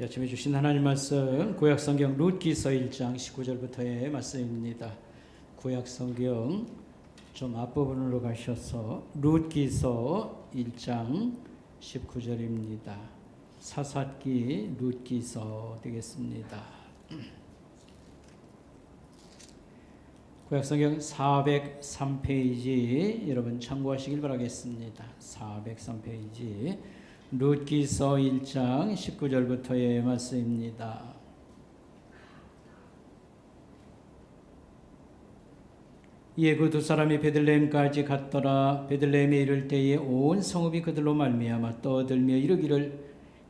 아침에 주신 하나님 말씀 구약성경 룻기서 1장 19절부터의 말씀입니다. 구약성경 좀 앞부분으로 가셔서 룻기서 1장 19절입니다. 사사기 룻기서 되겠습니다. 구약성경 403페이지 여러분 참고하시길 바라겠습니다. 403페이지 룻기서 1장 19절부터의 말씀입니다. 이에 그 두 사람이 베들레헴까지 갔더라. 베들레헴에 이를 때에 온 성읍이 그들로 말미암아 떠들며 이르기를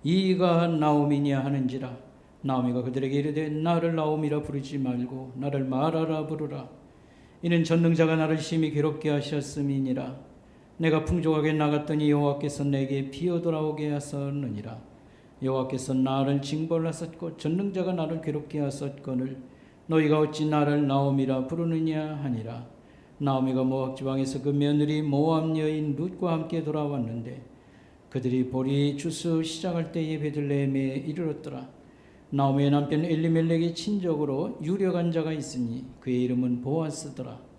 이가 나오미냐 하는지라. 나오미가 그들에게 이르되 나를 나오미라 부르지 말고 나를 마라라 부르라. 이는 전능자가 나를 심히 괴롭게 하셨음이니라. 내가 풍족하게 나갔더니 여호와께서 내게 비어 돌아오게 하셨느니라. 여호와께서 나를 징벌하셨고 전능자가 나를 괴롭게 하셨거늘 너희가 어찌 나를 나오미라 부르느냐 하니라. 나오미가 모압 지방에서 그 며느리 모압 여인 룻과 함께 돌아왔는데 그들이 보리 추수 시작할 때에 베들레헴에 이르렀더라. 나오미의 남편 엘리멜렉의 친족으로 유력한 자가 있으니 그의 이름은 보아스더라.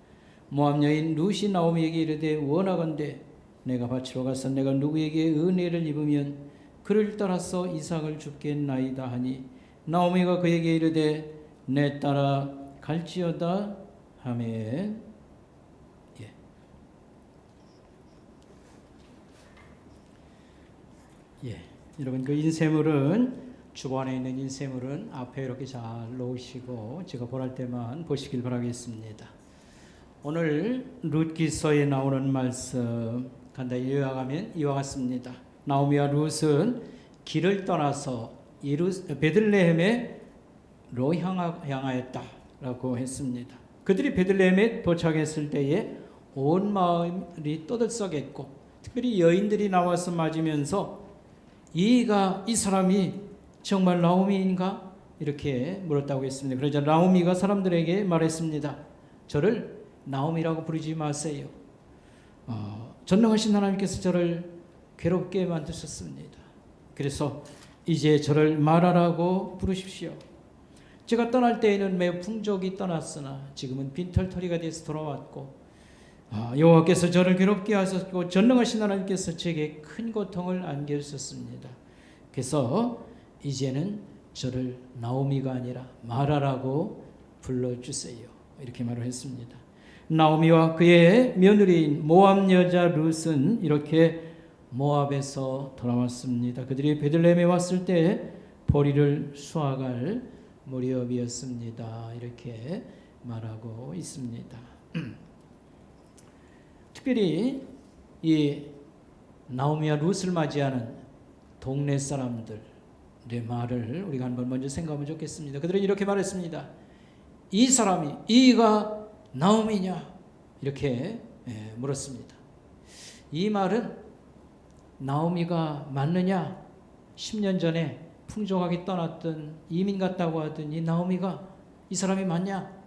모압 여인 룻이 나오미에게 이르되 원하건대 내가 밭으로 가서 내가 누구에게 은혜를 입으면 그를 따라서 이삭을 줍겠나이다 하니 나오미가 그에게 이르되 내 따라 갈지어다 하매 여러분 그 인쇄물은 주관에 있는 인쇄물은 앞에 이렇게 잘 놓으시고 제가 보랄 때만 보시길 바라겠습니다. 오늘 룻기서에 나오는 말씀 간단히 요약하면 이와 같습니다. 나오미와 룻은 길을 떠나서 베들레헴으로 향하였다라고 했습니다. 그들이 베들레헴에 도착했을 때에 온 마을이 떠들썩했고 특별히 여인들이 나와서 맞으면서 이 사람이 정말 나오미인가? 이렇게 물었다고 했습니다. 그러자 나오미가 사람들에게 말했습니다. 저를 나오미라고 부르지 마세요. 전능하신 하나님께서 저를 괴롭게 만드셨습니다. 그래서 이제 저를 마라라고 부르십시오. 제가 떠날 때에는 매우 풍족이 떠났으나 지금은 빈털터리가 돼서 돌아왔고 여호와께서 저를 괴롭게 하셨고 전능하신 하나님께서 제게 큰 고통을 안겨주셨습니다. 그래서 이제는 저를 나오미가 아니라 마라라고 불러주세요. 이렇게 말을 했습니다. 나오미와 그의 며느리인 모압 여자 룻은 이렇게 모압에서 돌아왔습니다. 그들이 베들레헴에 왔을 때 보리를 수확할 무렵이었습니다. 이렇게 말하고 있습니다. 특별히 이 나오미와 룻을 맞이하는 동네 사람들의 말을 우리가 한번 먼저 생각하면 좋겠습니다. 그들은 이렇게 말했습니다. 이 사람이 이가 나오미냐? 이렇게 물었습니다. 이 말은 나오미가 맞느냐? 10년 전에 풍족하게 떠났던 이민 갔다고 하던 이 나오미가 이 사람이 맞냐?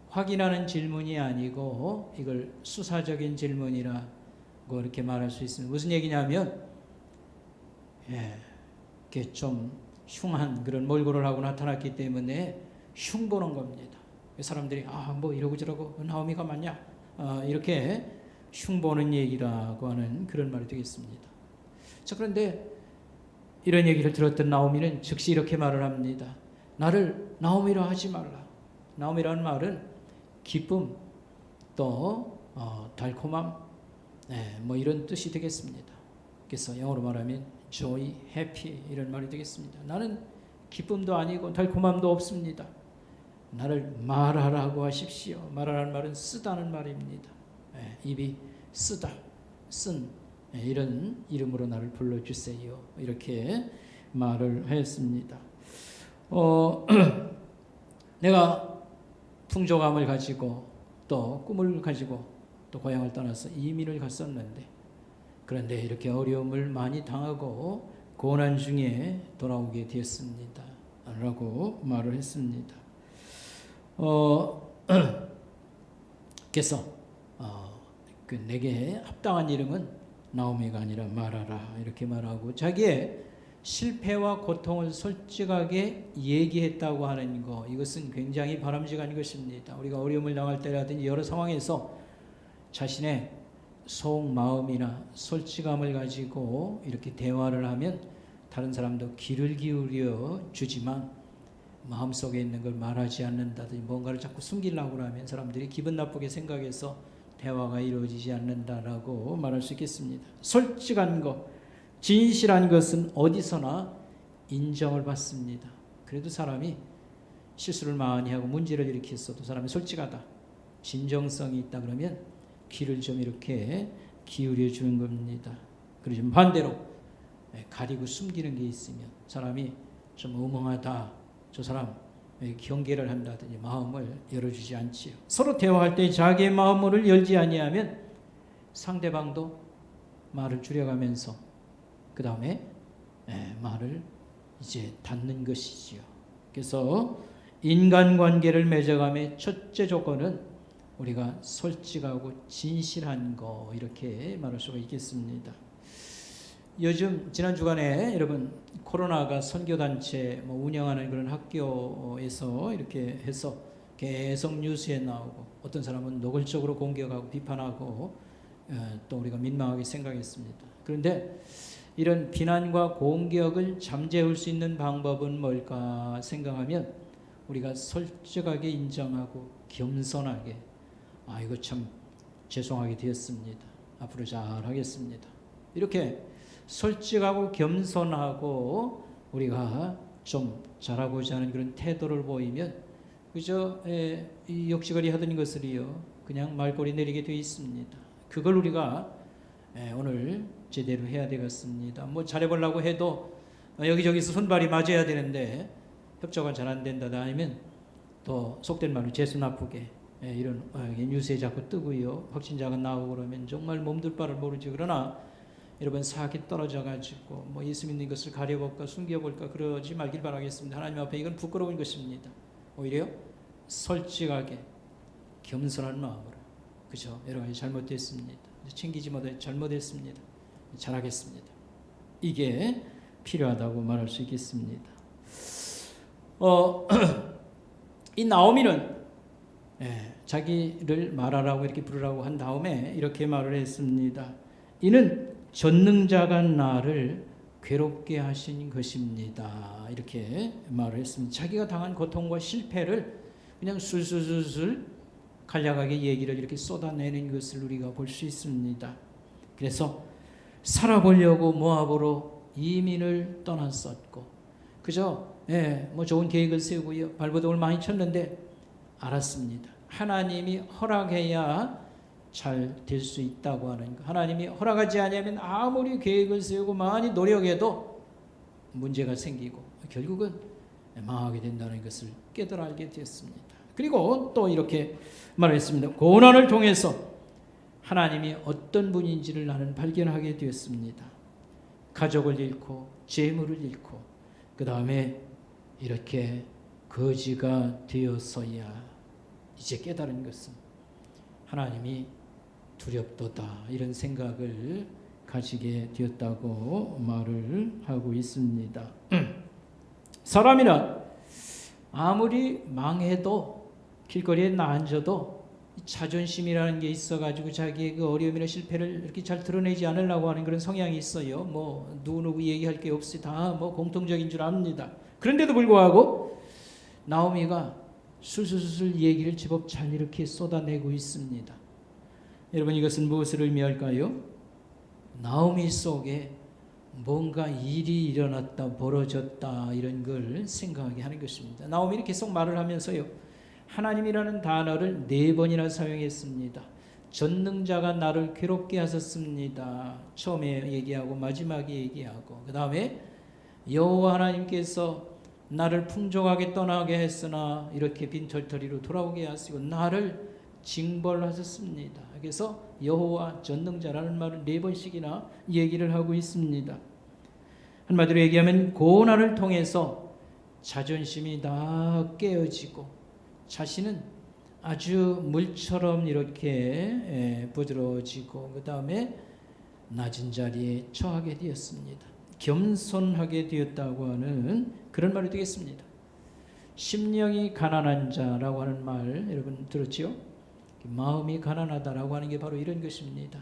확인하는 질문이 아니고 이걸 수사적인 질문이라고 이렇게 말할 수 있습니다. 무슨 얘기냐면 이렇게 좀 흉한 그런 몰골을 하고 나타났기 때문에 흉보는 겁니다. 사람들이 뭐 이러고 저러고 나오미가 맞냐? 이렇게 흉보는 얘기라고 하는 그런 말이 되겠습니다. 자, 그런데 이런 얘기를 들었던 나오미는 즉시 이렇게 말을 합니다. 나를 나오미라 하지 말라. 나오미라는 말은 기쁨 또 달콤함 뭐 이런 뜻이 되겠습니다. 그래서 영어로 말하면 joy, happy 이런 말이 되겠습니다. 나는 기쁨도 아니고 달콤함도 없습니다. 나를 말하라고 하십시오. 말하라는 말은 쓰다는 말입니다. 입이 쓰다, 쓴 이런 이름으로 나를 불러주세요. 이렇게 말을 하였습니다. 내가 풍족함을 가지고 또 꿈을 가지고 또 고향을 떠나서 이민을 갔었는데 그런데 이렇게 어려움을 많이 당하고 고난 중에 돌아오게 되었습니다. 라고 말을 했습니다. 그래서 내게 합당한 이름은 나오미가 아니라 마라라 이렇게 말하고 자기의 실패와 고통을 솔직하게 얘기했다고 하는 거, 이것은 굉장히 바람직한 것입니다. 우리가 어려움을 당할 때라든지 여러 상황에서 자신의 속마음이나 솔직함을 가지고 이렇게 대화를 하면 다른 사람도 귀를 기울여 주지만 마음속에 있는 걸 말하지 않는다든지 뭔가를 자꾸 숨기려고 하면 사람들이 기분 나쁘게 생각해서 대화가 이루어지지 않는다라고 말할 수 있겠습니다. 솔직한 것, 진실한 것은 어디서나 인정을 받습니다. 그래도 사람이 실수를 많이 하고 문제를 일으켰어도 사람이 솔직하다, 진정성이 있다 그러면 귀를 좀 이렇게 기울여 주는 겁니다. 그리고 반대로 가리고 숨기는 게 있으면 사람이 좀 어멍하다, 저 사람 경계를 한다든지 마음을 열어주지 않지요. 서로 대화할 때 자기의 마음을 열지 아니하면 상대방도 말을 줄여가면서 그 다음에 말을 이제 닫는 것이지요. 그래서 인간관계를 맺어감의 첫째 조건은 우리가 솔직하고 진실한 거, 이렇게 말할 수가 있겠습니다. 요즘 지난 주간에 여러분 코로나가 선교단체 운영하는 그런 학교에서 이렇게 해서 계속 뉴스에 나오고 어떤 사람은 노골적으로 공격하고 비판하고 또 우리가 민망하게 생각했습니다. 그런데 이런 비난과 공격을 잠재울 수 있는 방법은 뭘까 생각하면 우리가 솔직하게 인정하고 겸손하게 이거 참 죄송하게 되었습니다. 앞으로 잘 하겠습니다. 이렇게 솔직하고 겸손하고 우리가 좀 잘하고자 하는 그런 태도를 보이면 그저 이 역지거리 하던 것을요 그냥 말꼬리 내리게 되어 있습니다. 그걸 우리가 오늘 제대로 해야 되겠습니다. 뭐 잘해보려고 해도 여기저기서 손발이 맞아야 되는데 협조가 잘 안 된다 아니면 또 속된 말로 재수 나쁘게 이런 뉴스에 자꾸 뜨고요 확진자가 나오고 그러면 정말 몸둘 바를 모르지. 그러나 여러분 사기 떨어져 가지고 뭐 예수 믿는 것을 가려볼까 숨겨볼까 그러지 말길 바라겠습니다. 하나님 앞에 이건 부끄러운 것입니다. 오히려 솔직하게 겸손한 마음으로, 그죠? 여러 가지 잘못됐습니다. 챙기지 못해 잘못했습니다. 잘하겠습니다. 이게 필요하다고 말할 수 있겠습니다. 이 나오미는 자기를 말하라고 이렇게 부르라고 한 다음에 이렇게 말을 했습니다. 이는 전능자가 나를 괴롭게 하신 것입니다. 이렇게 말을 했습니다. 자기가 당한 고통과 실패를 그냥 술술술술 간략하게 얘기를 이렇게 쏟아내는 것을 우리가 볼 수 있습니다. 그래서 살아보려고 모압으로 이민을 떠났었고, 그죠? 뭐 좋은 계획을 세우고요 발버둥을 많이 쳤는데 알았습니다. 하나님이 허락해야 잘 될 수 있다고 하는 거. 하나님이 허락하지 않으면 아무리 계획을 세우고 많이 노력해도 문제가 생기고 결국은 망하게 된다는 것을 깨달아 알게 되었습니다. 그리고 또 이렇게 말했습니다. 고난을 통해서 하나님이 어떤 분인지를 나는 발견하게 되었습니다. 가족을 잃고 재물을 잃고 그 다음에 이렇게 거지가 되어서야 이제 깨달은 것은 하나님이 두렵도다, 이런 생각을 가지게 되었다고 말을 하고 있습니다. 사람이란 아무리 망해도 길거리에 나앉아도 자존심이라는 게 있어가지고 자기의 그 어려움이나 실패를 이렇게 잘 드러내지 않으려고 하는 그런 성향이 있어요. 뭐 누구 얘기할 게 없이 다 뭐 공통적인 줄 압니다. 그런데도 불구하고 나오미가 술술술 얘기를 제법 잘 이렇게 쏟아내고 있습니다. 여러분 이것은 무엇을 의미할까요? 나오미 속에 뭔가 일이 일어났다, 벌어졌다, 이런 걸 생각하게 하는 것입니다. 나오미는 계속 말을 하면서요 하나님이라는 단어를 4번이나 사용했습니다. 전능자가 나를 괴롭게 하셨습니다. 처음에 얘기하고 마지막에 얘기하고 그 다음에 여호와 하나님께서 나를 풍족하게 떠나게 했으나 이렇게 빈털터리로 돌아오게 하시고 나를 징벌하셨습니다. 그래서 여호와 전능자라는 말을 4번씩이나 얘기를 하고 있습니다. 한마디로 얘기하면 고난을 통해서 자존심이 다 깨어지고 자신은 아주 물처럼 이렇게 부드러워지고 그 다음에 낮은 자리에 처하게 되었습니다. 겸손하게 되었다고 하는 그런 말이 되겠습니다. 심령이 가난한 자라고 하는 말 여러분 들었지요? 마음이 가난하다라고 하는 게 바로 이런 것입니다.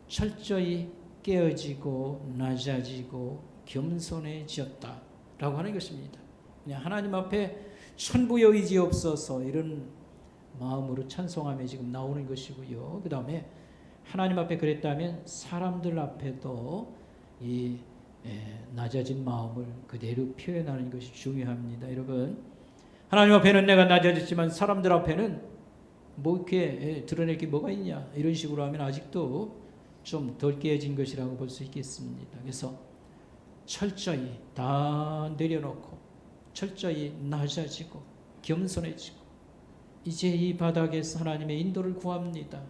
철저히 깨어지고 낮아지고 겸손해지었다라고 하는 것입니다. 그냥 하나님 앞에 천부여의지없어서 이런 마음으로 찬송하며 지금 나오는 것이고요. 그 다음에 하나님 앞에 그랬다면 사람들 앞에도 이 낮아진 마음을 그대로 표현하는 것이 중요합니다. 여러분, 하나님 앞에는 내가 낮아졌지만 사람들 앞에는 뭐 이렇게 드러낼 게 뭐가 있냐 이런 식으로 하면 아직도 좀 덜 깨어진 것이라고 볼 수 있겠습니다. 그래서 철저히 다 내려놓고 철저히 낮아지고 겸손해지고 이제 이 바닥에서 하나님의 인도를 구합니다.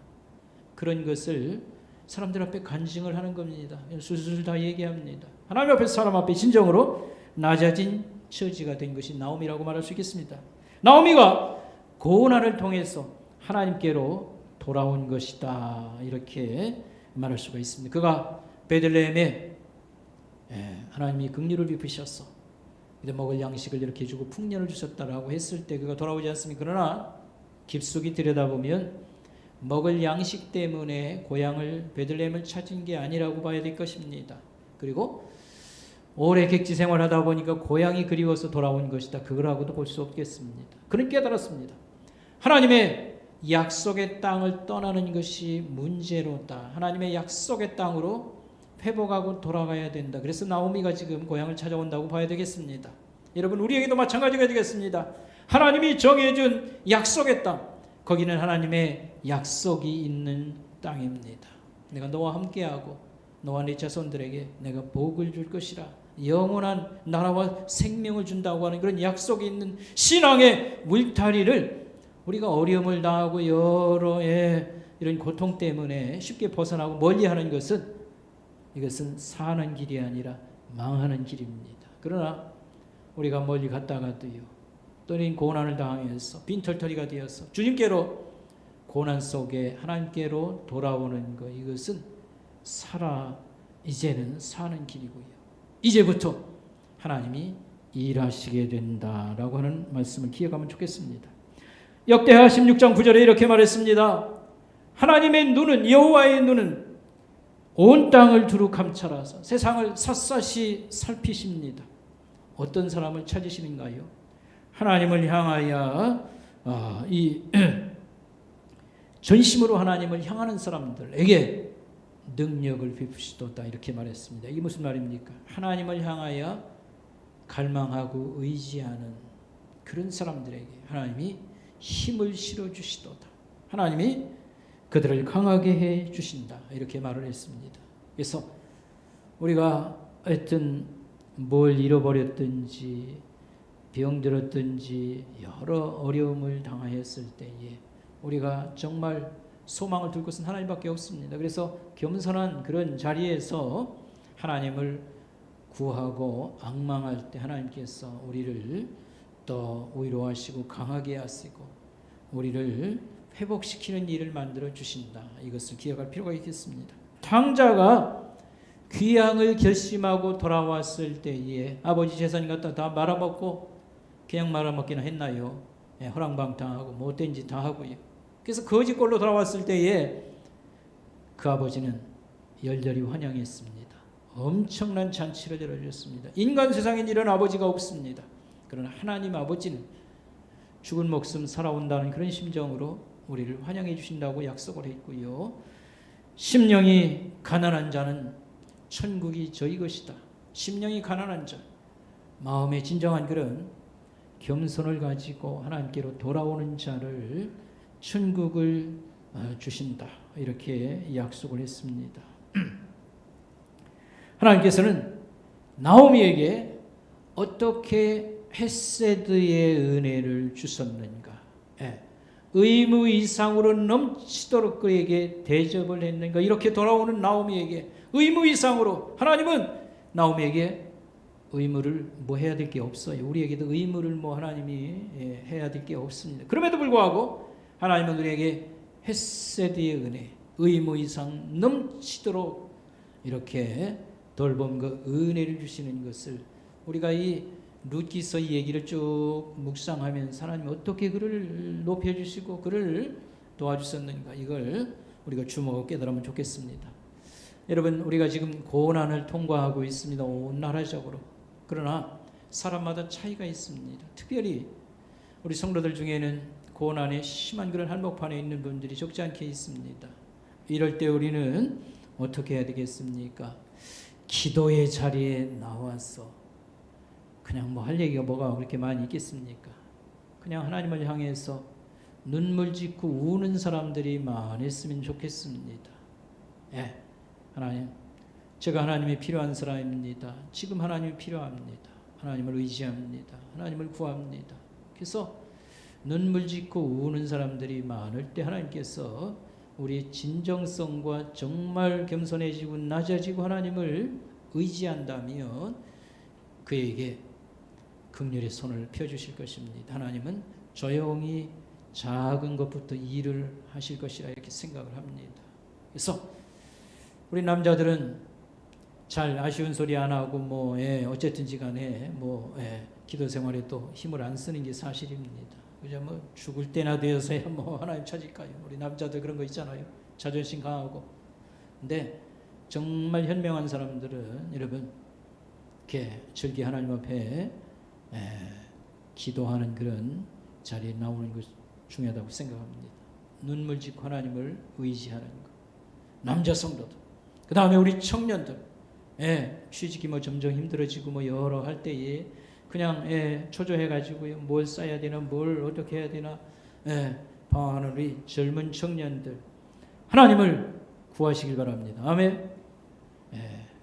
그런 것을 사람들 앞에 간증을 하는 겁니다. 술술 다 얘기합니다. 하나님 앞에 사람 앞에 진정으로 낮아진 처지가 된 것이 나오미라고 말할 수 있겠습니다. 나오미가 고난을 통해서 하나님께로 돌아온 것이다 이렇게 말할 수가 있습니다. 그가 베들레헴에 하나님이 긍휼을 베푸셔서 먹을 양식을 이렇게 주고 풍년을 주셨다라고 했을 때 그가 돌아오지 않습니까? 그러나 깊숙이 들여다보면 먹을 양식 때문에 고향을 베들레헴을 찾은 게 아니라고 봐야 될 것입니다. 그리고 오래 객지 생활하다 보니까 고향이 그리워서 돌아온 것이다. 그거라고도 볼 수 없겠습니다. 그는 깨달았습니다. 하나님의 약속의 땅을 떠나는 것이 문제로다. 하나님의 약속의 땅으로 회복하고 돌아가야 된다. 그래서 나오미가 지금 고향을 찾아온다고 봐야 되겠습니다. 여러분, 우리에게도 마찬가지가 되겠습니다. 하나님이 정해준 약속의 땅, 거기는 하나님의 약속이 있는 땅입니다. 내가 너와 함께하고 너와 네 자손들에게 내가 복을 줄 것이라, 영원한 나라와 생명을 준다고 하는 그런 약속이 있는 신앙의 울타리를 우리가 어려움을 당하고 여러 이런 고통 때문에 쉽게 벗어나고 멀리하는 것은 이것은 사는 길이 아니라 망하는 길입니다. 그러나 우리가 멀리 갔다가도요, 또는 고난을 당해서 빈털터리가 되어서 주님께로 고난 속에 하나님께로 돌아오는 것, 이것은 이제는 사는 길이고요. 이제부터 하나님이 일하시게 된다라고 하는 말씀을 기억하면 좋겠습니다. 역대하 16장 9절에 이렇게 말했습니다. 하나님의 눈은, 여호와의 눈은 온 땅을 두루 감찰하사 세상을 샅샅이 살피십니다. 어떤 사람을 찾으시는가요? 하나님을 향하여 이 전심으로 하나님을 향하는 사람들에게 능력을 베푸시도다 이렇게 말했습니다. 이게 무슨 말입니까? 하나님을 향하여 갈망하고 의지하는 그런 사람들에게 하나님이 힘을 실어주시도다. 하나님이 그들을 강하게 해주신다 이렇게 말을 했습니다. 그래서 우리가 하여튼 뭘 잃어버렸든지 병들었든지 여러 어려움을 당하였을 때에 우리가 정말 소망을 둘 것은 하나님밖에 없습니다. 그래서 겸손한 그런 자리에서 하나님을 구하고 앙망할 때 하나님께서 우리를 또 위로하시고 강하게 하시고 우리를 회복시키는 일을 만들어 주신다. 이것을 기억할 필요가 있겠습니다. 탕자가 귀향을 결심하고 돌아왔을 때에 아버지 재산 갖다 다 말아먹고 그냥 말아먹기는 했나요? 허랑방탕하고 못된 짓 다 하고요. 그래서 거지꼴로 돌아왔을 때에 그 아버지는 열렬히 환영했습니다. 엄청난 잔치를 열어줬습니다. 인간 세상엔 이런 아버지가 없습니다. 그러나 하나님 아버지는 죽은 목숨 살아온다는 그런 심정으로 우리를 환영해 주신다고 약속을 했고요. 심령이 가난한 자는 천국이 저희 것이다. 심령이 가난한 자, 마음의 진정한 그런 겸손을 가지고 하나님께로 돌아오는 자를 천국을 주신다. 이렇게 약속을 했습니다. 하나님께서는 나오미에게 어떻게 헤세드의 은혜를 주셨는가, 의무 이상으로 넘치도록 그에게 대접을 했는가, 이렇게 돌아오는 나오미에게 의무 이상으로 하나님은 나오미에게 의무를 뭐 해야 될 게 없어요. 우리에게도 의무를 뭐 하나님이 해야 될 게 없습니다. 그럼에도 불구하고 하나님은 우리에게 헤세드의 은혜, 의무 이상 넘치도록 이렇게 돌봄 그 은혜를 주시는 것을 우리가 이 룻기서 이 얘기를 쭉 묵상하면서 하나님 어떻게 그를 높여주시고 그를 도와주셨는가 이걸 우리가 주목하고 깨달으면 좋겠습니다. 여러분 우리가 지금 고난을 통과하고 있습니다. 온 나라적으로. 그러나 사람마다 차이가 있습니다. 특별히 우리 성도들 중에는 고난에 심한 그런 한복판에 있는 분들이 적지 않게 있습니다. 이럴 때 우리는 어떻게 해야 되겠습니까? 기도의 자리에 나와서 그냥 뭐 할 얘기가 뭐가 그렇게 많이 있겠습니까? 그냥 하나님을 향해서 눈물 짓고 우는 사람들이 많았으면 좋겠습니다. 예, 하나님, 제가 하나님이 필요한 사람입니다. 지금 하나님이 필요합니다. 하나님을 의지합니다. 하나님을 구합니다. 그래서 눈물 짓고 우는 사람들이 많을 때 하나님께서 우리의 진정성과 정말 겸손해지고 낮아지고 하나님을 의지한다면 그에게 긍휼의 손을 펴주실 것입니다. 하나님은 조용히 작은 것부터 일을 하실 것이라 이렇게 생각을 합니다. 그래서 우리 남자들은 잘 아쉬운 소리 안 하고 어쨌든지 간에 기도 생활에 또 힘을 안 쓰는 게 사실입니다. 그죠? 죽을 때나 되어서야 하나님 찾을까요? 우리 남자들 그런 거 있잖아요. 자존심 강하고. 근데 정말 현명한 사람들은 여러분 이렇게 절기 하나님 앞에 기도하는 그런 자리에 나오는 것이 중요하다고 생각합니다. 눈물 짓고 하나님을 의지하는 것. 남자 성도들. 그 다음에 우리 청년들. 취직이 점점 힘들어지고 여러 할 때에 그냥 초조해가지고요. 뭘 써야 되나 뭘 어떻게 해야 되나 방황하는 우리 젊은 청년들. 하나님을 구하시길 바랍니다. 아멘.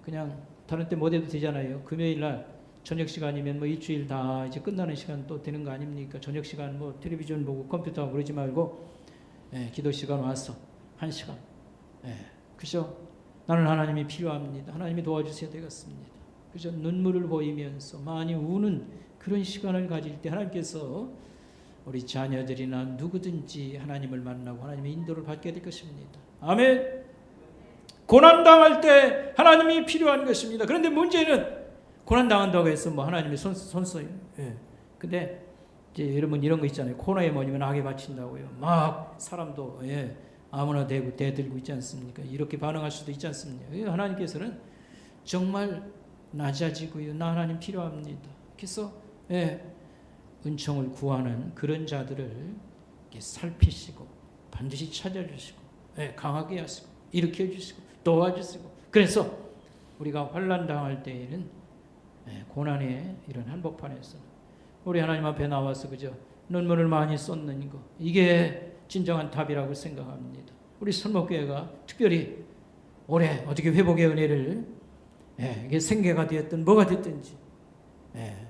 그냥 다른 때 못 해도 되잖아요. 금요일 날 저녁 시간이면 일주일 다 이제 끝나는 시간 또 되는 거 아닙니까? 저녁 시간 텔레비전 보고 컴퓨터 하고 그러지 말고 기도 시간 와서 1시간. 그죠? 나는 하나님이 필요합니다. 하나님이 도와주셔야 되겠습니다. 그죠? 눈물을 보이면서 많이 우는 그런 시간을 가질 때 하나님께서 우리 자녀들이나 누구든지 하나님을 만나고 하나님의 인도를 받게 될 것입니다. 아멘. 고난당할 때 하나님이 필요한 것입니다. 그런데 문제는 고난당한다고 해서 하나님이 손써요. 근데 이제 여러분 이런 거 있잖아요. 코너에 모이면 악에 바친다고요. 막 사람도 아무나 대들고 있지 않습니까? 이렇게 반응할 수도 있지 않습니까? 하나님께서는 정말 낮아지고요. 나 하나님 필요합니다. 그래서 은총을 구하는 그런 자들을 살피시고 반드시 찾아주시고 강하게 하시고 일으켜 주시고 도와주시고 그래서 우리가 환난 당할 때에는 고난의 이런 한복판에서 우리 하나님 앞에 나와서 그저 눈물을 많이 쏟는 거 이게 진정한 답이라고 생각합니다. 우리 설목교회가 특별히 올해 어떻게 회복의 은혜를 이게 생계가 되었든 뭐가 됐든지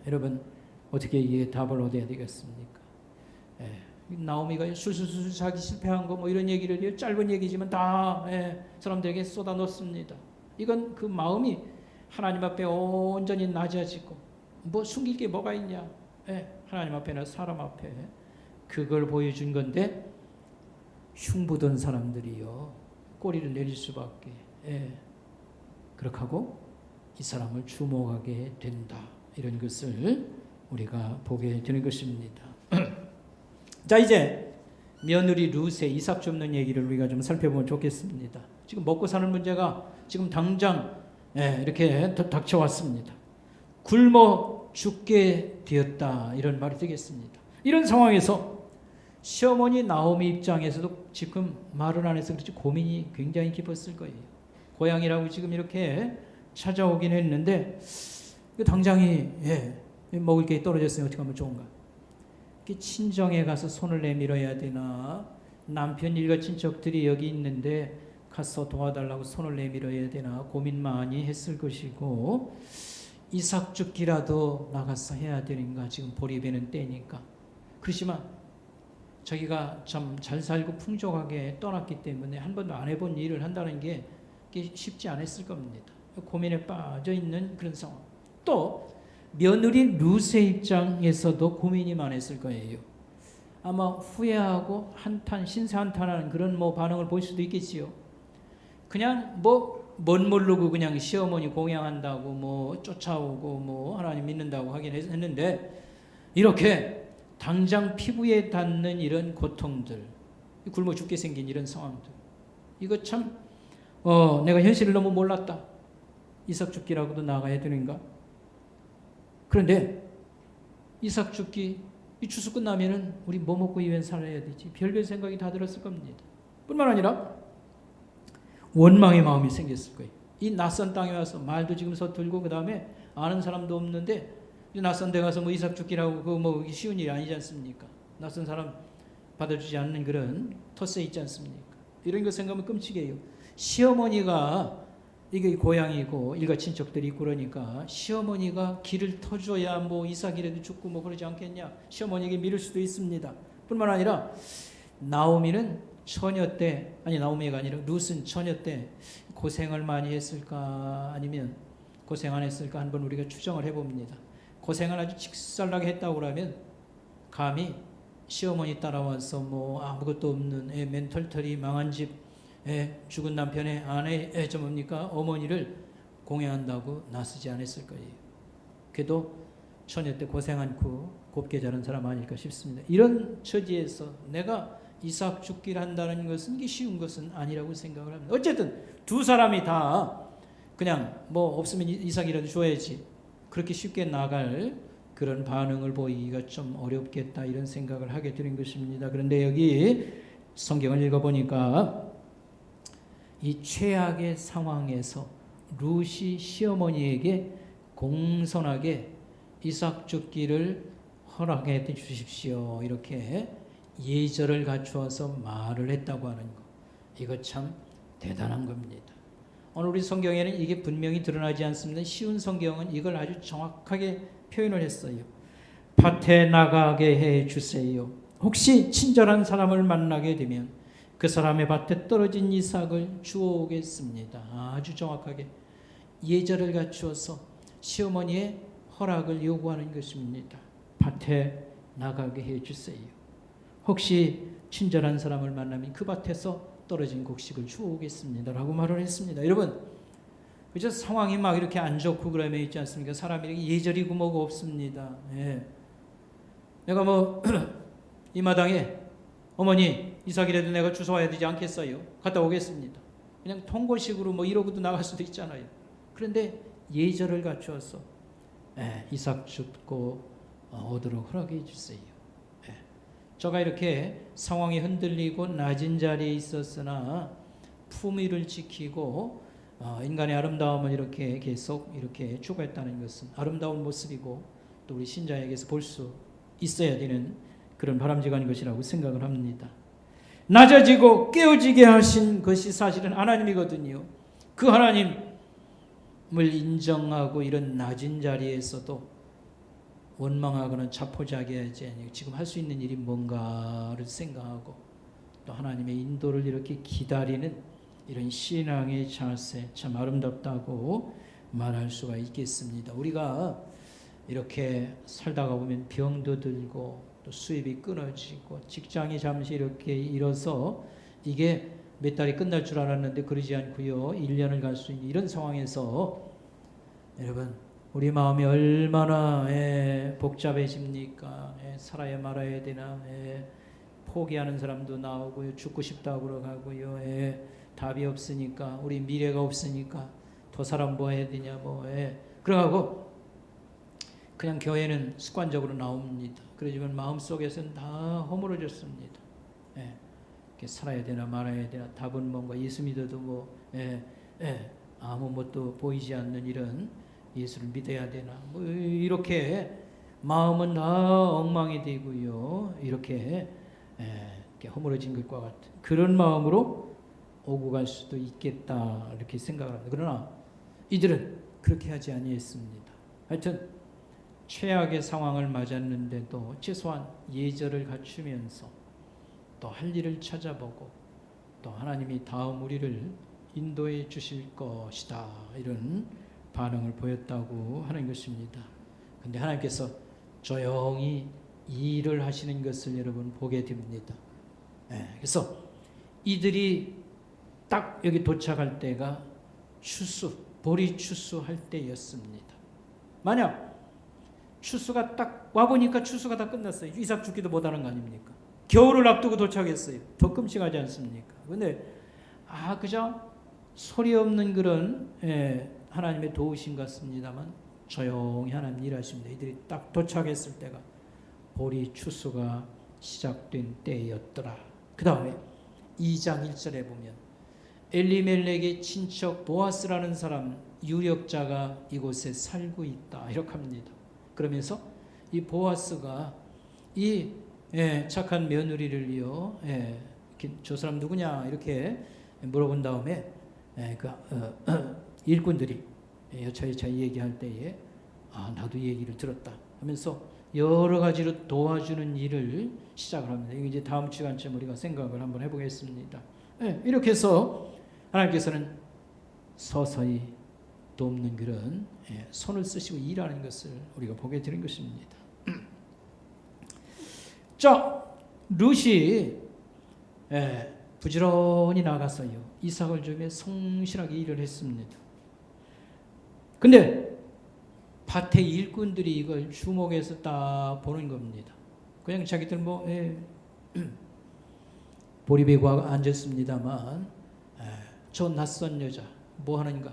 여러분 어떻게 이게 답을 얻어야 되겠습니까? 나오미가 술술술 자기 실패한 거 이런 얘기를 짧은 얘기지만 다 사람들에게 쏟아 놓습니다. 이건 그 마음이 하나님 앞에 온전히 낮아지고 숨길 게 뭐가 있냐? 하나님 앞에나 사람 앞에 그걸 보여준 건데 흉부던 사람들이요 꼬리를 내릴 수밖에 그렇게 하고 이 사람을 주목하게 된다. 이런 것을 우리가 보게 되는 것입니다. 자 이제 며느리 룻의 이삭 줍는 얘기를 우리가 좀 살펴보면 좋겠습니다. 지금 먹고 사는 문제가 지금 당장 이렇게 닥쳐왔습니다. 굶어 죽게 되었다 이런 말이 되겠습니다. 이런 상황에서 시어머니 나오미 입장에서도 지금 말을 안 해서 그렇지 고민이 굉장히 깊었을 거예요. 고향이라고 지금 이렇게 찾아오긴 했는데 당장이 먹을 게 떨어졌으니 어떻게 하면 좋은가? 친정에 가서 손을 내밀어야 되나? 남편 일가 친척들이 여기 있는데 가서 도와달라고 손을 내밀어야 되나? 고민 많이 했을 것이고 이삭 줍기라도 나가서 해야 되는가? 지금 보리배는 때니까. 그렇지만 자기가 참 잘 살고 풍족하게 떠났기 때문에 한 번도 안 해본 일을 한다는 게 쉽지 않았을 겁니다. 고민에 빠져 있는 그런 상황. 또 며느리 룻의 입장에서도 고민이 많았을 거예요. 아마 후회하고 한탄, 신세 한탄하는 그런 반응을 볼 수도 있겠지요. 그냥 못 모르고 그냥 시어머니 공양한다고 뭐 쫓아오고 뭐 하나님 믿는다고 하긴 했는데 이렇게 당장 피부에 닿는 이런 고통들, 굶어 죽게 생긴 이런 상황들, 이거 참 내가 현실을 너무 몰랐다. 이삭 죽기라고도 나가야 되는가? 그런데 이삭 죽기 이 추수 끝나면은 우리 뭐 먹고 이wen 살아야 되지? 별별 생각이 다 들었을 겁니다. 뿐만 아니라 원망의 마음이 생겼을 거예요. 이 낯선 땅에 와서 말도 지금 서툴고 그 다음에 아는 사람도 없는데 낯선 데 가서 뭐 이삭 죽기라고 그거 뭐 쉬운 일이 아니지 않습니까? 낯선 사람 받아주지 않는 그런 텃세 있지 않습니까? 이런 거 생각하면 끔찍해요. 시어머니가 이게 고향이고 일가 친척들이 있고 그러니까 시어머니가 길을 터줘야 뭐 이삭이라도 죽고 뭐 그러지 않겠냐. 시어머니에게 미룰 수도 있습니다. 뿐만 아니라 나오미는 처녀 때, 아니 나오미가 아니라 룻은 처녀 때 고생을 많이 했을까 아니면 고생 안 했을까 한번 우리가 추정을 해봅니다. 고생을 아주 직살나게 했다고 그러면 감히 시어머니 따라와서 뭐 아무것도 없는 애 맨털털이 망한 집 죽은 남편의 아내 뭡니까 어머니를 공양한다고 나서지 않았을 거예요. 그래도 처녀 때 고생 않고 곱게 자란 사람 아닐까 싶습니다. 이런 처지에서 내가 이삭 죽기를 한다는 것은 이게 쉬운 것은 아니라고 생각을 합니다. 어쨌든 두 사람이 다 그냥 뭐 없으면 이삭이라도 줘야지 그렇게 쉽게 나갈 그런 반응을 보이기가 좀 어렵겠다 이런 생각을 하게 되는 것입니다. 그런데 여기 성경을 읽어보니까 이 최악의 상황에서 룻이 시어머니에게 공손하게 이삭 죽기를 허락해 주십시오 이렇게 예절을 갖추어서 말을 했다고 하는 것, 이거 참 대단한 겁니다. 오늘 우리 성경에는 이게 분명히 드러나지 않습니다. 쉬운 성경은 이걸 아주 정확하게 표현을 했어요. 밭에 나가게 해 주세요. 혹시 친절한 사람을 만나게 되면 그 사람의 밭에 떨어진 이삭을 주워오겠습니다. 아주 정확하게 예절을 갖추어서 시어머니의 허락을 요구하는 것입니다. 밭에 나가게 해 주세요. 혹시 친절한 사람을 만나면 그 밭에서 떨어진 곡식을 주워오겠습니다 라고 말을 했습니다. 여러분 그저 상황이 막 이렇게 안 좋고 그러면 있지 않습니까? 사람이 이렇게 예절이고 뭐가 없습니다. 예. 내가 뭐 이 마당에 어머니 이삭이라도 내가 주워와야 되지 않겠어요? 갔다 오겠습니다. 그냥 통고식으로 뭐 이러고도 나갈 수도 있잖아요. 그런데 예절을 갖추어서 이삭 죽고 오도록 허락해 주세요. 저가 이렇게 상황이 흔들리고 낮은 자리에 있었으나 품위를 지키고 인간의 아름다움을 이렇게 계속 이렇게 추구했다는 것은 아름다운 모습이고 또 우리 신자에게서 볼 수 있어야 되는 그런 바람직한 것이라고 생각을 합니다. 낮아지고 깨어지게 하신 것이 사실은 하나님이거든요. 그 하나님을 인정하고 이런 낮은 자리에서도 원망하거나 자포자기하지 아니고 지금 할 수 있는 일이 뭔가를 생각하고 또 하나님의 인도를 이렇게 기다리는 이런 신앙의 자세 참 아름답다고 말할 수가 있겠습니다. 우리가 이렇게 살다가 보면 병도 들고 또 수입이 끊어지고 직장이 잠시 이렇게 잃어서 이게 몇 달이 끝날 줄 알았는데 그러지 않고요 1년을 갈 수 있는 이런 상황에서 여러분 우리 마음이 얼마나 복잡해집니까? 살아야 말아야 되나? 포기하는 사람도 나오고요. 죽고 싶다고 그러고요. 답이 없으니까 우리 미래가 없으니까 더 사람 뭐 해야 되냐 그러고 그냥 교회는 습관적으로 나옵니다. 그러지만 마음속에서는 다 허물어졌습니다. 이렇게 살아야 되나 말아야 되나 답은 뭔가 예수 믿어도 아무 것도 보이지 않는 이런 예수를 믿어야 되나 이렇게 마음은 다 엉망이 되고요. 이렇게 허물어진 것과 같은 그런 마음으로 오고 갈 수도 있겠다 이렇게 생각을 합니다. 그러나 이들은 그렇게 하지 아니했습니다. 하여튼 최악의 상황을 맞았는데도 최소한 예절을 갖추면서 또 할 일을 찾아보고 또 하나님이 다음 우리를 인도해 주실 것이다 이런 반응을 보였다고 하는 것입니다. 그런데 하나님께서 조용히 일을 하시는 것을 여러분 보게 됩니다. 그래서 이들이 딱 여기 도착할 때가 보리 추수할 때였습니다. 만약 추수가 딱 와보니까 추수가 다 끝났어요. 이삭 죽기도 못하는 거 아닙니까? 겨울을 앞두고 도착했어요. 더 끔찍하지 않습니까? 근데 그저 소리 없는 그런 하나님의 도우심 같습니다만 조용히 하나님 일하십니다. 이들이 딱 도착했을 때가 보리 추수가 시작된 때였더라. 그 다음에 2장 1절에 보면 엘리멜렉의 친척 보아스라는 사람 유력자가 이곳에 살고 있다 이렇게 합니다. 그러면서 이 보아스가 이 착한 며느리를요, 저 사람 누구냐 이렇게 물어본 다음에 일꾼들이 여차여차 얘기할 때에 나도 얘기를 들었다 하면서 여러 가지로 도와주는 일을 시작을 합니다. 이게 이제 다음 시간쯤 우리가 생각을 한번 해보겠습니다. 이렇게 해서 하나님께서는 서서히 돕는 그런 손을 쓰시고 일하는 것을 우리가 보게 되는 것입니다. 자, 룻이 부지런히 나가서요 이삭을 주며 성실하게 일을 했습니다. 근데 밭의 일꾼들이 이걸 주목해서 딱 보는 겁니다. 그냥 자기들 보리배고 앉았습니다만 저 낯선 여자 뭐 하는가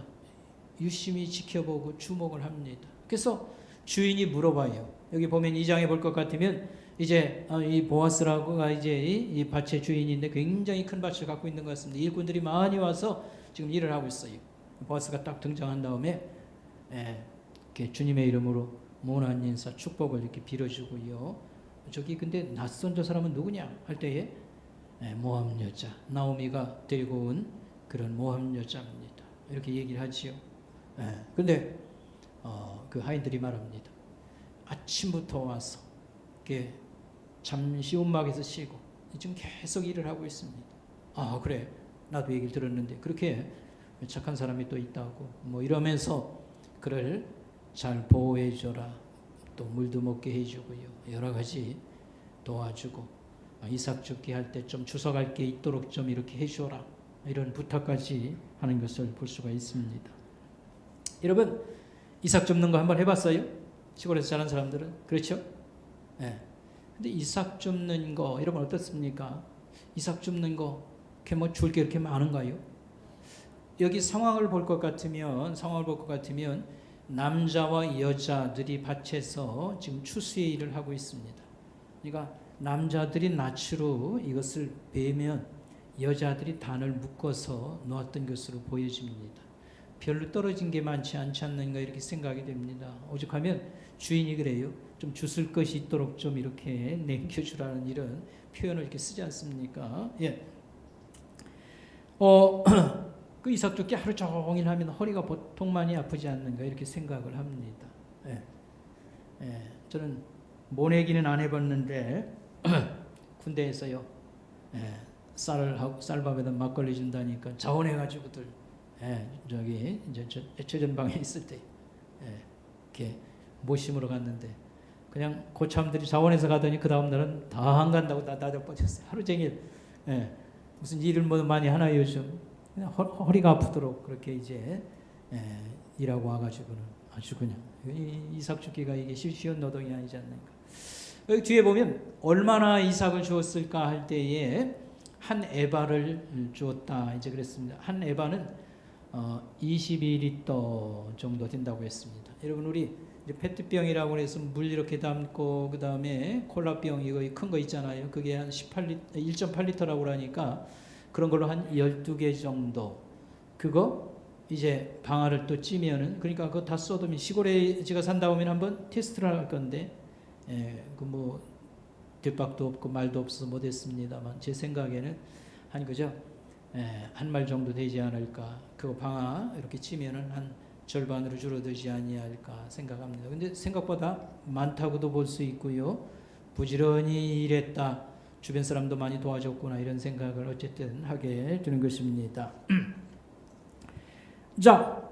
유심히 지켜보고 주목을 합니다. 그래서 주인이 물어봐요. 여기 보면 2장에 볼 것 같으면 이제 이 보아스라고가 이제 이 밭의 주인인데 굉장히 큰 밭을 갖고 있는 것 같습니다. 일꾼들이 많이 와서 지금 일을 하고 있어요. 보아스가 딱 등장한 다음에 이렇게 주님의 이름으로 모난 인사 축복을 이렇게 빌어주고요. 저기 근데 낯선 저 사람은 누구냐 할 때에 모함 여자 나오미가 데리고 온 그런 모함 여자입니다. 이렇게 얘기를 하지요. 근데 그 하인들이 말합니다. 아침부터 와서 이렇게 잠시 움막에서 쉬고 지금 계속 일을 하고 있습니다. 그래 나도 얘기를 들었는데 그렇게 착한 사람이 또 있다고 이러면서 그를 잘 보호해줘라, 또 물도 먹게 해주고요, 여러 가지 도와주고 이삭 죽게 할 때 좀 주워갈 게 있도록 좀 이렇게 해줘라, 이런 부탁까지 하는 것을 볼 수가 있습니다. 여러분 이삭 줍는 거 한번 해봤어요? 시골에서 자란 사람들은 그렇죠? 근데 이삭 줍는 거 여러분 어떻습니까? 이삭 줍는 거 이렇게 줄 게 이렇게 많은가요? 여기 상황을 볼 것 같으면 남자와 여자들이 밭에서 지금 추수의 일을 하고 있습니다. 그러니까 남자들이 낫으로 이것을 베면 여자들이 단을 묶어서 놓았던 것으로 보여집니다. 별로 떨어진 게 많지 않지 않는가 이렇게 생각이 됩니다. 오죽하면 주인이 그래요. 좀 주술 것이 있도록 좀 이렇게 남겨주라는 이런 표현을 이렇게 쓰지 않습니까? 그 이삭 죽기 하루 종일 하면 허리가 보통 많이 아프지 않는가 이렇게 생각을 합니다. 저는 모내기는 안 해봤는데 군대에서요 쌀밥에다 막걸리 준다니까 자원해가지고들 저기 이제 최전방에 있을 때 이렇게 모심으러 갔는데 그냥 고참들이 자원해서 가더니 그 다음 날은 다 안 간다고 다 빠졌어요. 하루 종일 무슨 일을 많이 하나 요즘 그냥 허리가 아프도록 그렇게 이제 일하고 와가지고는 아주 그냥 이삭 죽기가 이게 쉬운 노동이 아니지 않는가. 여기 뒤에 보면 얼마나 이삭을 주었을까 할 때에 한 에바를 주었다 이제 그랬습니다. 한 에바는 22리터 정도 된다고 했습니다. 여러분 우리 이제 페트병이라고 해서 물 이렇게 담고 그 다음에 콜라병 이거 큰 거 있잖아요. 그게 한 1.8리터라고 그러니까 그런 걸로 한 12개 정도 그거 이제 방아를 또 찌면은 그러니까 그거 다 쏟으면 시골에 제가 산다 오면 한번 테스트를 할 건데 그 뒷박도 없고 말도 없어서 못했습니다만 제 생각에는 한 그죠 한 말 정도 되지 않을까. 그거 방아 이렇게 찌면은 한 절반으로 줄어들지 아니할까 생각합니다. 근데 생각보다 많다고도 볼 수 있고요. 부지런히 일했다. 주변 사람도 많이 도와줬구나 이런 생각을 어쨌든 하게 되는 것입니다. 자,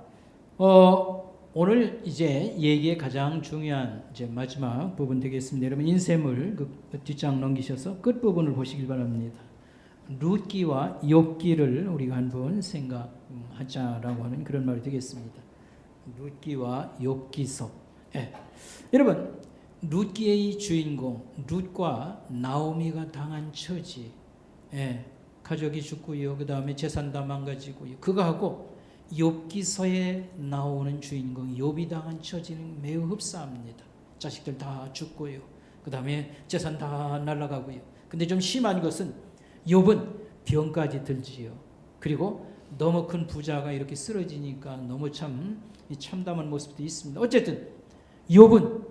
오늘 이제 얘기의 가장 중요한 이제 마지막 부분 되겠습니다. 여러분 인쇄물 그 뒷장 넘기셔서 끝 부분을 보시길 바랍니다. 룻기와 욥기를 우리가 한번 생각하자라고 하는 그런 말이 되겠습니다. 룻기와 욥기서. 예. 여러분, 룻기의 주인공 룻과 나오미가 당한 처지, 예. 가족이 죽고요, 그 다음에 재산 다 망가지고요, 그거하고 욥기서에 나오는 주인공 욥이 당한 처지는 매우 흡사합니다. 자식들 다 죽고요, 그 다음에 재산 다 날아가고요. 근데 좀 심한 것은 욥은 병까지 들지요. 그리고 너무 큰 부자가 이렇게 쓰러지니까 너무 참담한 모습도 있습니다. 어쨌든 욥은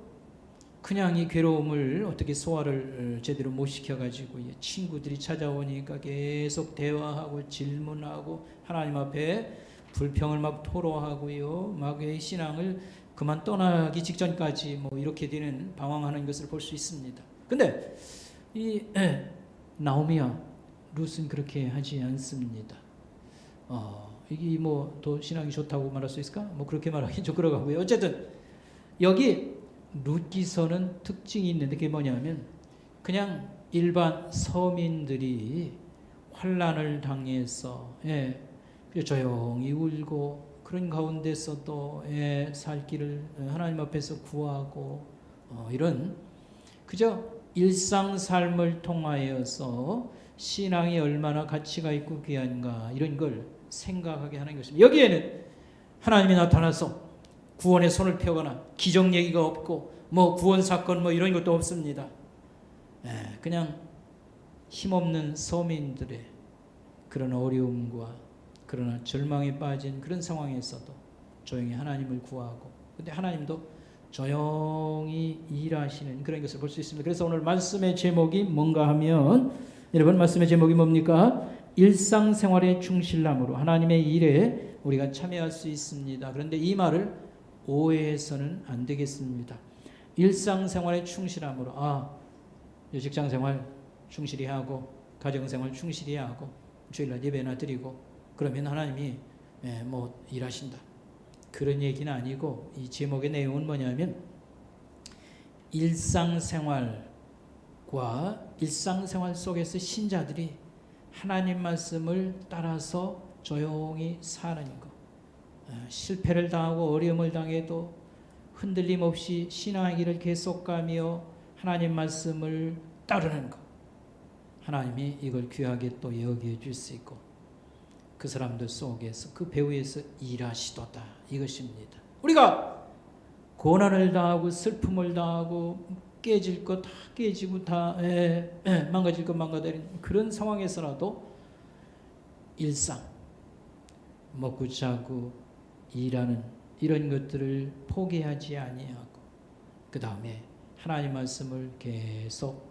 그냥 이 괴로움을 어떻게 소화를 제대로 못 시켜가지고 친구들이 찾아오니까 계속 대화하고 질문하고 하나님 앞에 불평을 막 토로하고요, 막 신앙을 그만 떠나기 직전까지 뭐 이렇게 되는 방황하는 것을 볼 수 있습니다. 근데 이 나오미와 룻은 그렇게 하지 않습니다. 이게 뭐 더 신앙이 좋다고 말할 수 있을까? 뭐 그렇게 말하기 좀 그러고요. 어쨌든 여기 룻기서는 특징이 있는데 그게 뭐냐면 그냥 일반 서민들이 환난을 당해서 조용히 울고 그런 가운데서도 살 길을 하나님 앞에서 구하고 이런 그저 일상 삶을 통하여서 신앙이 얼마나 가치가 있고 귀한가 이런 걸 생각하게 하는 것입니다. 여기에는 하나님이 나타나서 구원의 손을 펴거나 기적 얘기가 없고 뭐 구원 사건 뭐 이런 것도 없습니다. 그냥 힘없는 서민들의 그런 어려움과 그러나 절망에 빠진 그런 상황에서도 조용히 하나님을 구하고, 근데 하나님도 조용히 일하시는 그런 것을 볼 수 있습니다. 그래서 오늘 말씀의 제목이 뭔가 하면, 여러분 말씀의 제목이 뭡니까? 일상생활의 충실함으로 하나님의 일에 우리가 참여할 수 있습니다. 그런데 이 말을 오해해서는 안 되겠습니다. 일상생활의 충실함으로 직장생활 충실히 하고 가정생활 충실히 하고 주일날 예배나 드리고 그러면 하나님이 뭐 일하신다, 그런 얘기는 아니고, 이 제목의 내용은 뭐냐면 일상생활과 일상생활 속에서 신자들이 하나님 말씀을 따라서 조용히 사는 것, 실패를 당하고 어려움을 당해도 흔들림 없이 신앙의 길을 계속 가며 하나님 말씀을 따르는 것, 하나님이 이걸 귀하게 또 여겨 줄 수 있고 그 사람들 속에서 그 배후에서 일하시도다, 이것입니다. 우리가 고난을 당하고 슬픔을 당하고 깨질 것 다 깨지고 다 망가질 것 망가뜨린 그런 상황에서라도 일상 먹고 자고 일하는 이런 것들을 포기하지 아니하고 그 다음에 하나님 말씀을 계속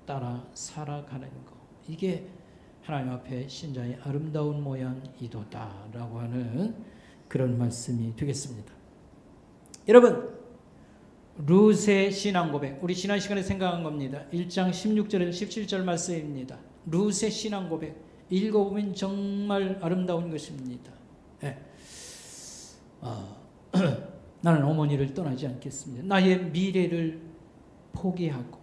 따라 살아가는 것, 이게 하나님 앞에 신자의 아름다운 모양이도다라고 하는 그런 말씀이 되겠습니다. 여러분, 룻의 신앙 고백, 우리 지난 시간에 생각한 겁니다. 1장 16절에서 17절 말씀입니다. 룻의 신앙 고백 읽어보면 정말 아름다운 것입니다. 나는 어머니를 떠나지 않겠습니다. 나의 미래를 포기하고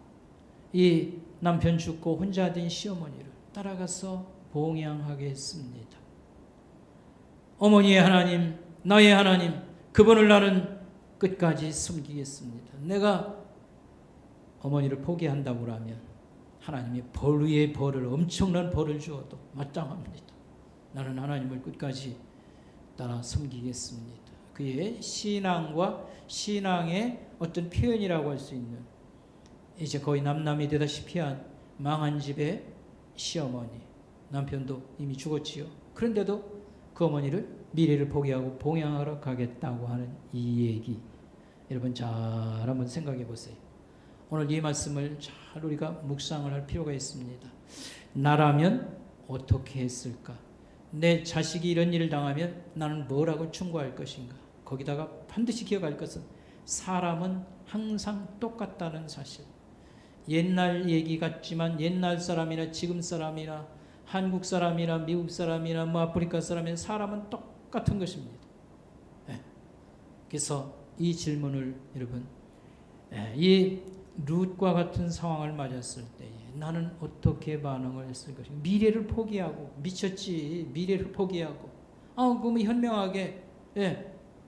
이 남편 죽고 혼자 된 시어머니를 따라가서 봉양하겠습니다. 어머니의 하나님, 나의 하나님, 그분을 나는 끝까지 섬기겠습니다. 내가 어머니를 포기한다고 하면 하나님이 벌 위에 벌을, 엄청난 벌을 주어도 마땅합니다. 나는 하나님을 끝까지 따라 섬기겠습니다. 그의 신앙과 신앙의 어떤 표현이라고 할 수 있는, 이제 거의 남남이 되다시피 한 망한 집의 시어머니, 남편도 이미 죽었지요. 그런데도 그 어머니를 미래를 포기하고 봉양하러 가겠다고 하는 이 얘기, 여러분 잘 한번 생각해 보세요. 오늘 이 말씀을 잘 우리가 묵상을 할 필요가 있습니다. 나라면 어떻게 했을까? 내 자식이 이런 일을 당하면 나는 뭐라고 충고할 것인가? 거기다가 반드시 기억할 것은 사람은 항상 똑같다는 사실. 옛날 얘기 같지만 옛날 사람이나 지금 사람이나 한국 사람이나 미국 사람이나 뭐 아프리카 사람이나 사람은 똑같은 것입니다. 그래서 이 질문을 여러분, 이 룻과 같은 상황을 맞았을 때에 나는 어떻게 반응을 했을 것인가. 미래를 포기하고 미쳤지. 미래를 포기하고 그러면 현명하게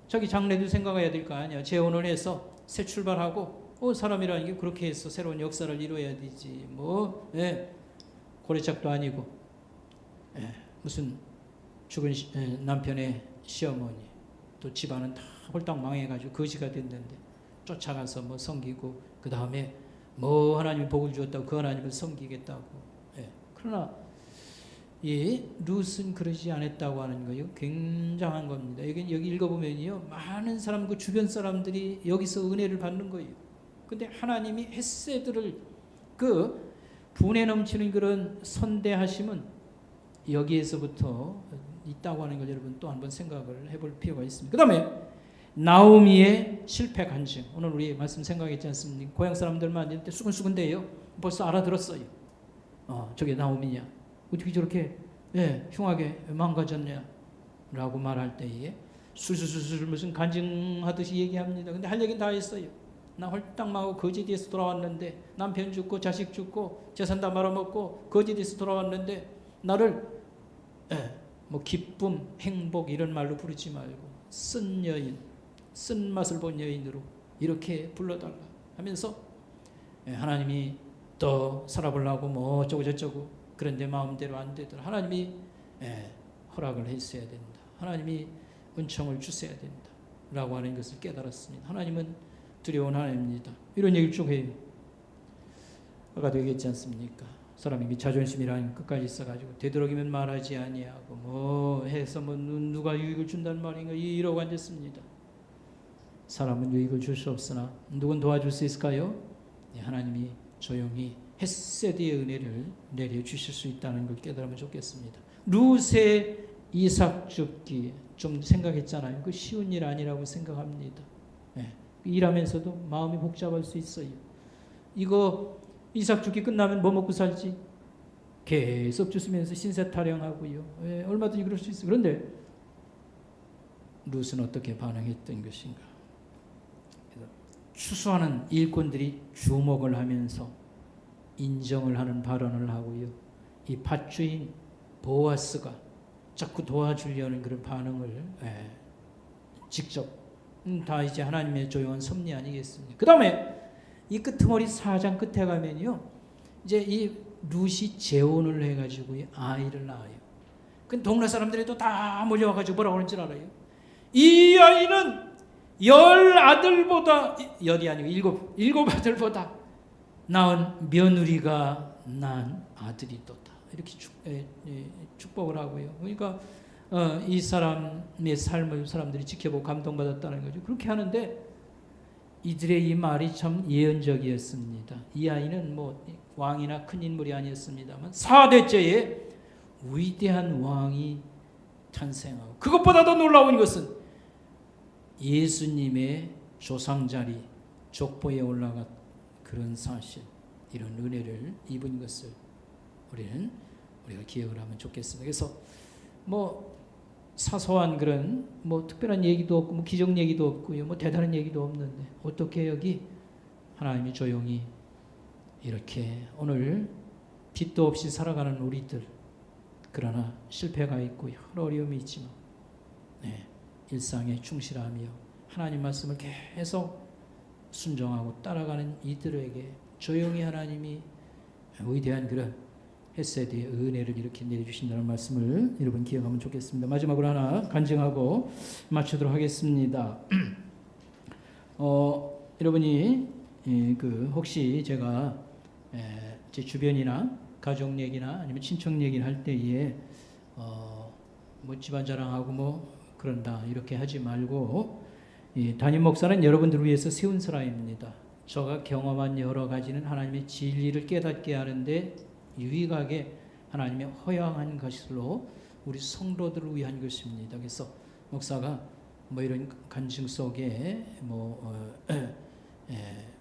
자기 장래도 생각해야 될 거 아니야. 재혼을 해서 새 출발하고 사람이라는 게 그렇게 해서 새로운 역사를 이루어야 되지. 고래짝도 아니고 무슨 죽은 남편의 시어머니 또 집안은 다 홀딱 망해가지고 거지가 됐는데 쫓아가서 섬기고 그 다음에 하나님이 복을 주었다고 그 하나님을 섬기겠다고. 그러나 이 룻은 그러지 않았다고 하는 거예요. 굉장한 겁니다. 여기 읽어보면요, 많은 사람, 그 주변 사람들이 여기서 은혜를 받는 거예요. 근데 하나님이 헷세들을 그 분에 넘치는 그런 선대하심은 여기에서부터 있다고 하는 걸 여러분 또 한번 생각을 해볼 필요가 있습니다. 그 다음에 나오미의 실패 간증. 오늘 우리 말씀 생각했지 않습니까? 고향 사람들만 이럴 때 수근수근대요. 벌써 알아들었어요. 저게 나오미냐? 어떻게 저렇게 흉하게 망가졌냐? 라고 말할 때에 술술술 무슨 간증하듯이 얘기합니다. 근데 할 얘기는 다 했어요. 나 홀딱 망하고 거지에서 돌아왔는데 남편 죽고 자식 죽고 재산 다 말아먹고 거지에서 돌아왔는데 나를 기쁨, 행복 이런 말로 부르지 말고 쓴 여인, 쓴맛을 본 여인으로 이렇게 불러달라 하면서 하나님이 또 살아보려고 어쩌고 저쩌고 그런데 마음대로 안 되더라. 하나님이 허락을 했어야 된다. 하나님이 은총을 주셔야 된다 라고 하는 것을 깨달았습니다. 하나님은 두려운 하나님입니다. 이런 얘기를 쭉 해요. 아까도 얘기했지 않습니까? 사람이 자존심이라는 끝까지 있어가지고 되도록이면 말하지 아니하고 해서 누가 유익을 준다는 말인가 이러고 앉았습니다. 사람은 유익을 줄 수 없으나 누군 도와줄 수 있을까요? 하나님이 조용히 헷세드의 은혜를 내려주실 수 있다는 걸 깨달으면 좋겠습니다. 룻의 이삭 죽기 좀 생각했잖아요. 그 쉬운 일 아니라고 생각합니다. 일하면서도 마음이 복잡할 수 있어요. 이거 이삭 죽기 끝나면 뭐 먹고 살지? 계속 주스면서 신세 타령하고요. 얼마든지 그럴 수 있어요. 그런데 룻은 어떻게 반응했던 것인가? 추수하는 일꾼들이 주목을 하면서 인정을 하는 발언을 하고요. 이 밭주인 보아스가 자꾸 도와주려는 그런 반응을 직접 다 이제 하나님의 조용한 섭리 아니겠습니까? 그 다음에 이 끄트머리 4장 끝에 가면요, 이제 이 룻이 재혼을 해가지고 아이를 낳아요. 그 동네 사람들이 또 다 몰려와가지고 뭐라고 하는 줄 알아요? 이 아이는 10아들보다, 10이 아니고 7 아들보다 낳은 며느리가 낳은 아들이도다. 이렇게 축복을 하고요. 그러니까 이 사람의 삶을 사람들이 지켜보고 감동받았다는 거죠. 그렇게 하는데 이들의 이 말이 참 예언적이었습니다. 이 아이는 왕이나 큰 인물이 아니었습니다만 4대째에 위대한 왕이 탄생하고, 그것보다 더 놀라운 것은 예수님의 조상자리 족보에 올라간 그런 사실, 이런 은혜를 입은 것을 우리가 기억을 하면 좋겠습니다. 그래서 사소한 그런 특별한 얘기도 없고 기적 얘기도 없고요, 대단한 얘기도 없는데 어떻게 여기 하나님이 조용히 이렇게 오늘 빛도 없이 살아가는 우리들, 그러나 실패가 있고 여러 어려움이 있지만 일상에 충실하며 하나님 말씀을 계속 순종하고 따라가는 이들에게 조용히 하나님이 위대한 그런 헷세드의 은혜를 이렇게 내려주신다는 말씀을 여러분 기억하면 좋겠습니다. 마지막으로 하나 간증하고 마치도록 하겠습니다. 여러분이 혹시 제가 제 주변이나 가족 얘기나 아니면 친척 얘기를 할 때에 집안 자랑하고 그런다 이렇게 하지 말고, 담임 목사는 여러분들을 위해서 세운 사람입니다. 저가 경험한 여러 가지는 하나님의 진리를 깨닫게 하는데 유익하게 하나님의 허용한 것으로 우리 성도들을 위한 것입니다. 그래서 목사가 이런 간증 속에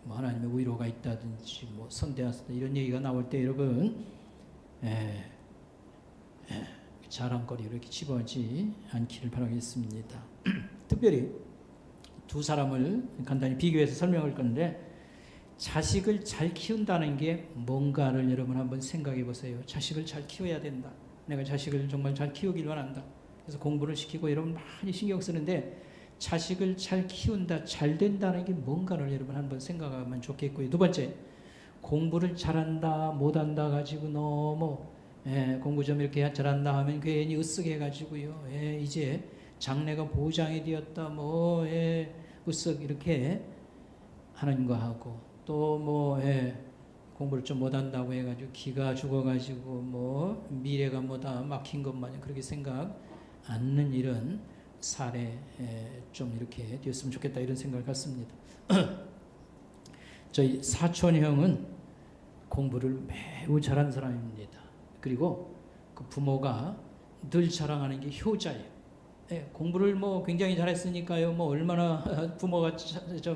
하나님의 위로가 있다든지 선대하다 이런 얘기가 나올 때 여러분 자랑거리 이렇게 집어하지 않기를 바라겠습니다. 특별히 두 사람을 간단히 비교해서 설명할 건데, 자식을 잘 키운다는 게 뭔가를 여러분 한번 생각해 보세요. 자식을 잘 키워야 된다. 내가 자식을 정말 잘 키우길 원한다. 그래서 공부를 시키고 여러분 많이 신경 쓰는데 자식을 잘 키운다, 잘 된다는 게 뭔가를 여러분 한번 생각하면 좋겠고요. 두 번째, 공부를 잘한다, 못한다 가지고 너무 공부 좀 이렇게 잘한다 하면 괜히 으쓱해 가지고요. 이제 장래가 보장이 되었다, 으쓱 이렇게 하는 거 하고 또 공부를 좀 못한다고 해가지고 기가 죽어가지고 미래가 뭐다 막힌 것 마냥 그렇게 생각 않는 이런 사례 좀 이렇게 되었으면 좋겠다 이런 생각을 갖습니다. 저희 사촌 형은 공부를 매우 잘한 사람입니다. 그리고 그 부모가 늘 자랑하는 게 효자예요. 공부를 굉장히 잘했으니까요. 얼마나 부모가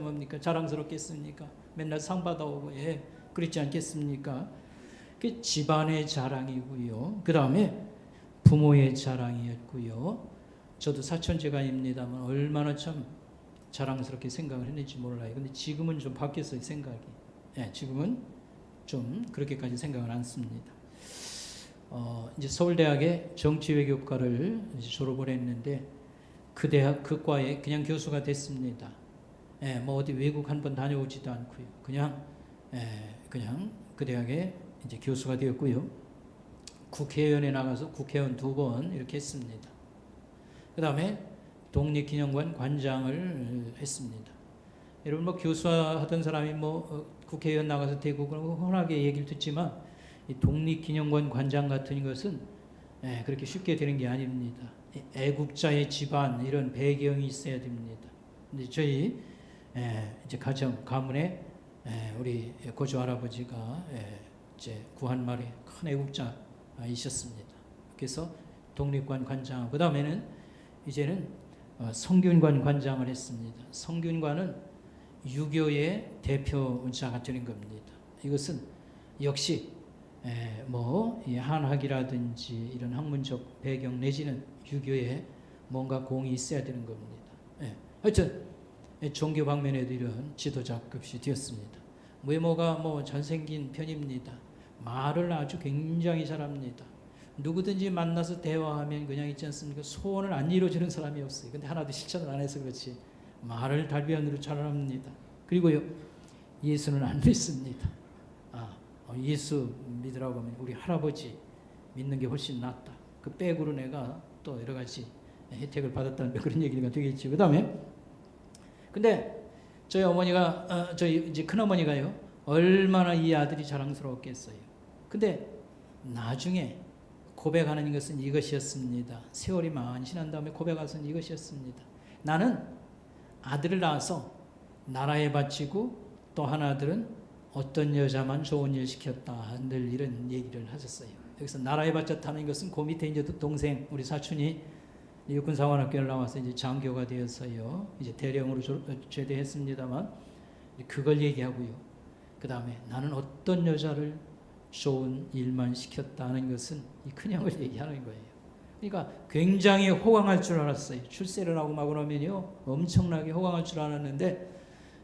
뭡니까 자랑스럽겠습니까? 맨날 상 받아오고 그렇지 않겠습니까? 그 집안의 자랑이고요. 그 다음에 부모의 자랑이었고요. 저도 사촌제가입니다만 얼마나 참 자랑스럽게 생각을 했는지 몰라요. 근데 지금은 좀 바뀌었어요, 생각이. 지금은 좀 그렇게까지 생각을 않습니다. 이제 서울대학의 정치외교과를 이제 졸업을 했는데 그 대학 그 과에 그냥 교수가 됐습니다. 어디 외국 한 번 다녀오지도 않고요. 그냥 그 대학에 이제 교수가 되었고요. 국회의원에 나가서 국회의원 2번 이렇게 했습니다. 그 다음에 독립기념관 관장을 했습니다. 여러분 교수하던 사람이 국회의원 나가서 되고 흔하게 얘기를 듣지만 이 독립기념관 관장 같은 것은 그렇게 쉽게 되는 게 아닙니다. 애국자의 집안 이런 배경이 있어야 됩니다. 근데 저희 이제 가문에 우리 고조 할아버지가 이제 구한말에 큰 애국자이셨습니다. 그래서 독립관 관장, 그 다음에는 이제는 성균관 관장을 했습니다. 성균관은 유교의 대표자가 되는 겁니다. 이것은 역시 이 한학이라든지 이런 학문적 배경 내지는 유교에 뭔가 공이 있어야 되는 겁니다. 하여튼 종교 방면에도 이런 지도자급이 되었습니다. 외모가 잘생긴 편입니다. 말을 아주 굉장히 잘합니다. 누구든지 만나서 대화하면 그냥 있지 않습니까? 소원을 안 이루어지는 사람이 없어요. 근데 하나도 실천을 안 해서 그렇지 말을 달변으로 잘합니다. 그리고요, 예수는 안 믿습니다. 예수 믿으라고 하면 우리 할아버지 믿는 게 훨씬 낫다. 그 백으로 내가 또 여러 가지 혜택을 받았다는 그런 얘기가 되겠지. 그 다음에 근데 저희 어머니가 저희 이제 큰 어머니가요 얼마나 이 아들이 자랑스러웠겠어요. 근데 나중에 고백하는 것은 이것이었습니다. 세월이 많이 지난 다음에 고백하는 것은 이것이었습니다. 나는 아들을 낳아서 나라에 바치고 또 하나들은 어떤 여자만 좋은 일 시켰다. 늘 이런 얘기를 하셨어요. 여기서 나라에 바쳤다는 것은 그 밑에 이제 동생 우리 사촌이 육군사관학교를 나와서 이제 장교가 되어서요. 이제 대령으로 제대했습니다만 그걸 얘기하고요. 그 다음에 나는 어떤 여자를 좋은 일만 시켰다는 것은 이 큰형을 얘기하는 거예요. 그러니까 굉장히 호강할 줄 알았어요. 출세를 하고 마고 나면요 엄청나게 호강할 줄 알았는데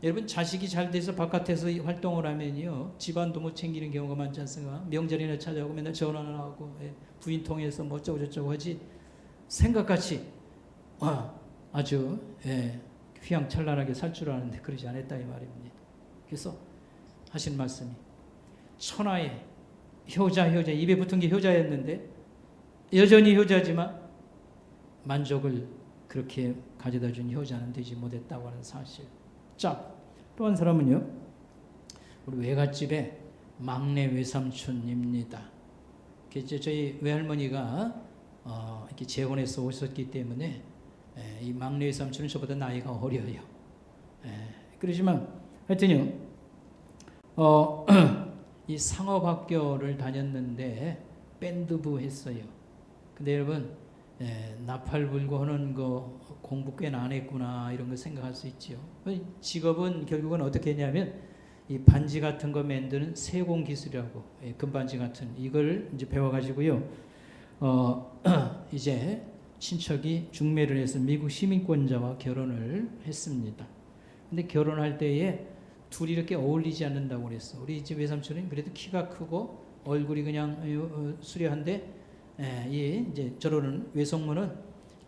여러분 자식이 잘 돼서 바깥에서 활동을 하면요 집안도 못 챙기는 경우가 많지 않습니까? 명절이나 찾아오고 맨날 전화를 하고 부인 통해서 어쩌고 저쩌고 하지 생각같이 아주 휘황찬란하게 살 줄 아는데 그러지 않았다 이 말입니다. 그래서 하신 말씀이 천하의 효자 입에 붙은 게 효자였는데 여전히 효자지만 만족을 그렇게 가져다 준 효자는 되지 못했다고 하는 사실. 자, 또 한 사람은요 우리 외갓집의 막내 외삼촌입니다. 저희 외할머니가 이렇게 재혼해서 오셨기 때문에 이 막내 외삼촌은 저보다 나이가 어려요. 그렇지만 하여튼요 이 상업학교를 다녔는데 밴드부 했어요. 근데 여러분 나팔 불고 하는 거 공부 꽤나 안 했구나 이런 거 생각할 수 있죠. 직업은 결국은 어떻게 했냐면 이 반지 같은 거 만드는 세공 기술이라고 금반지 같은 이걸 이제 배워가지고요. 이제 친척이 중매를 해서 미국 시민권자와 결혼을 했습니다. 근데 결혼할 때에 둘이 이렇게 어울리지 않는다고 그랬어. 우리 집 외삼촌은 그래도 키가 크고 얼굴이 그냥 수려한데 이제 저러는 외숙모는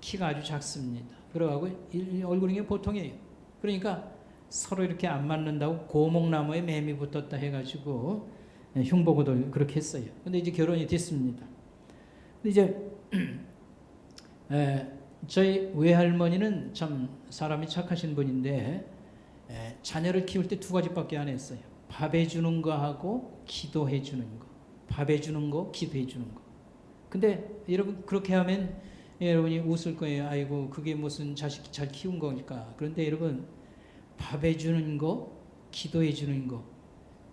키가 아주 작습니다. 그래가고 얼굴이 그냥 보통이에요. 그러니까 서로 이렇게 안 맞는다고 고목나무에 매미 붙었다 해가지고 흉보고도 그렇게 했어요. 근데 이제 결혼이 됐습니다. 근데 이제 저희 외할머니는 참 사람이 착하신 분인데 자녀를 키울 때 2가지밖에 안 했어요. 밥 해주는 거 하고 기도해 주는 거. 밥 해주는 거, 기도해 주는 거. 근데 여러분 그렇게 하면 여러분이 웃을 거예요. 아이고 그게 무슨 자식 잘 키운 거니까. 그런데 여러분 밥 해주는 거, 기도해 주는 거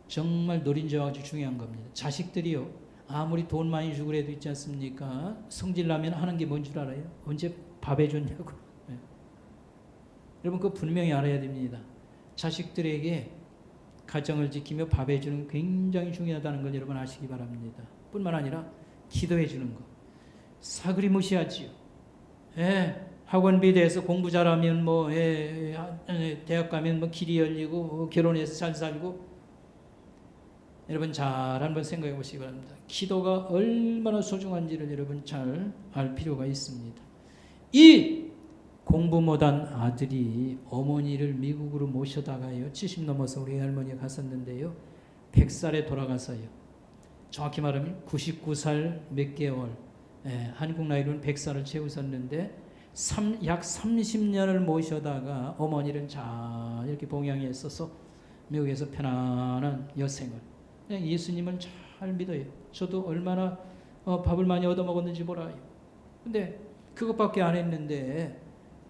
정말 노린저하고 아주 중요한 겁니다. 자식들이요 아무리 돈 많이 주고 그래도 있지 않습니까? 성질나면 하는 게 뭔 줄 알아요? 언제 밥 해줬냐고. 여러분 그거 분명히 알아야 됩니다. 자식들에게 가정을 지키며 밥 해주는 게 굉장히 중요하다는 걸 여러분 아시기 바랍니다. 뿐만 아니라 기도해 주는 거 사그리 무시하지요. 학원비 대해서 공부 잘하면 대학 가면 길이 열리고 결혼해서 잘 살고. 여러분 잘 한번 생각해 보시기 바랍니다. 기도가 얼마나 소중한지를 여러분 잘 알 필요가 있습니다. 이 공부 못한 아들이 어머니를 미국으로 모셔다가요 70 넘어서 우리 할머니가 갔었는데요 100살에 돌아가서요 정확히 말하면 99살 몇 개월 한국 나이로는 100살을 채우셨는데 약 30년을 모셔다가 어머니를 잘 이렇게 봉양했어서 미국에서 편안한 여생을 그냥 예수님을 잘 믿어요. 저도 얼마나 밥을 많이 얻어먹었는지 몰라요. 근데 그것밖에 안 했는데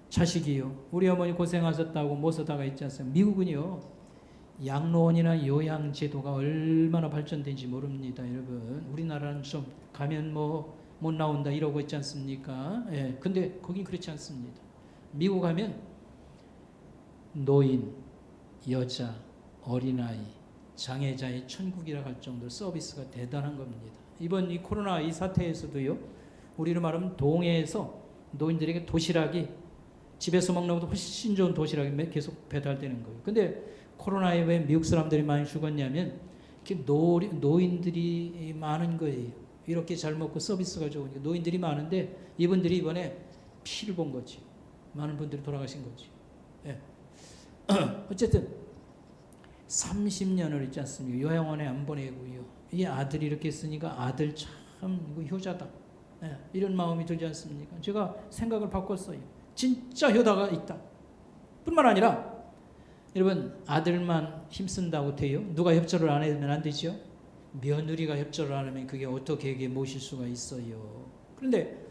자식이요. 우리 어머니 고생하셨다고 모셔다가 있지 않습니까? 미국은요. 양로원이나 요양제도가 얼마나 발전된지 모릅니다. 여러분. 우리나라는 좀 가면 못 나온다 이러고 있지 않습니까? 근데 거긴 그렇지 않습니다. 미국 가면 노인, 여자, 어린아이, 장애자의 천국이라 할 정도로 서비스가 대단한 겁니다. 이번 이 코로나 이 사태에서도요. 우리로 말하면 동해에서 노인들에게 도시락이 집에서 먹는 것보다 훨씬 좋은 도시락이 계속 배달되는 거예요. 근데 코로나에 왜 미국 사람들이 많이 죽었냐면 노인들이 많은 거예요. 이렇게 잘 먹고 서비스가 좋으니까 노인들이 많은데 이분들이 이번에 피를 본 거지. 많은 분들이 돌아가신 거지. 어쨌든 30년을 있지 않습니까? 요양원에 안 보내고요. 이 아들이 이렇게 했으니까 아들 참 이거 효자다. 이런 마음이 들지 않습니까? 제가 생각을 바꿨어요. 진짜 효자가 있다. 뿐만 아니라 여러분 아들만 힘쓴다고 돼요? 누가 협조를 안 해주면 안 되죠? 며느리가 협조를 안 하면 그게 어떻게 에게 모실 수가 있어요. 그런데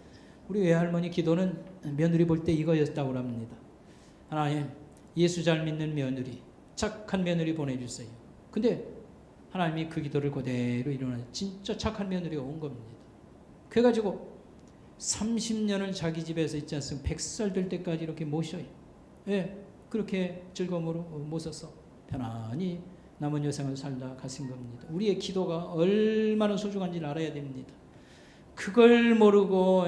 우리 외할머니 기도는 며느리 볼 때 이거였다고 합니다. 하나님 예수 잘 믿는 며느리 착한 며느리 보내주세요. 근데 하나님이 그 기도를 그대로 일어나 진짜 착한 며느리가 온 겁니다. 그래가지고 30년을 자기 집에서 있지 않습니까? 100살 될 때까지 이렇게 모셔요. 그렇게 즐거움으로 모셔서 편안히 남은 여생을 살다 가신 겁니다. 우리의 기도가 얼마나 소중한지를 알아야 됩니다. 그걸 모르고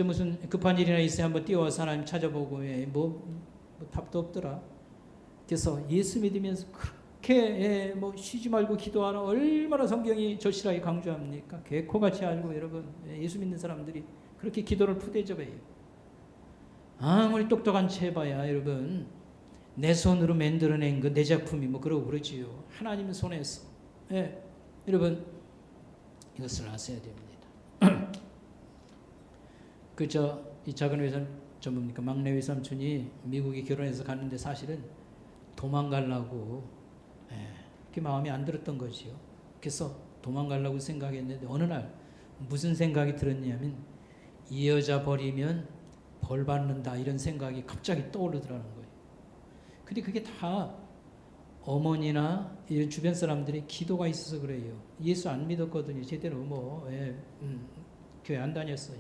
무슨 급한 일이나 있어야 한번 뛰어와서 하나님 찾아보고 답도 없더라. 그래서 예수 믿으면서 그렇게 쉬지 말고 기도하라 얼마나 성경이 절실하게 강조합니까? 개코같이 알고 여러분 예수 믿는 사람들이 그렇게 기도를 푸대접해요. 아무리 똑똑한 채 해봐야 여러분 내 손으로 만들어낸 거 내 작품이 그러고 그러지요. 하나님 손에서 여러분 이것을 아셔야 됩니다. 이 작은 외삼 뭡니까 막내 외삼촌이 미국에 결혼해서 갔는데 사실은 도망가려고 그렇게 마음이 안 들었던 거지요. 그래서 도망가려고 생각했는데 어느 날 무슨 생각이 들었냐면 이 여자 버리면 벌 받는다 이런 생각이 갑자기 떠오르더라는 거예요. 근데 그게 다 어머니나 이런 주변 사람들의 기도가 있어서 그래요. 예수 안 믿었거든요. 제대로 교회 안 다녔어요.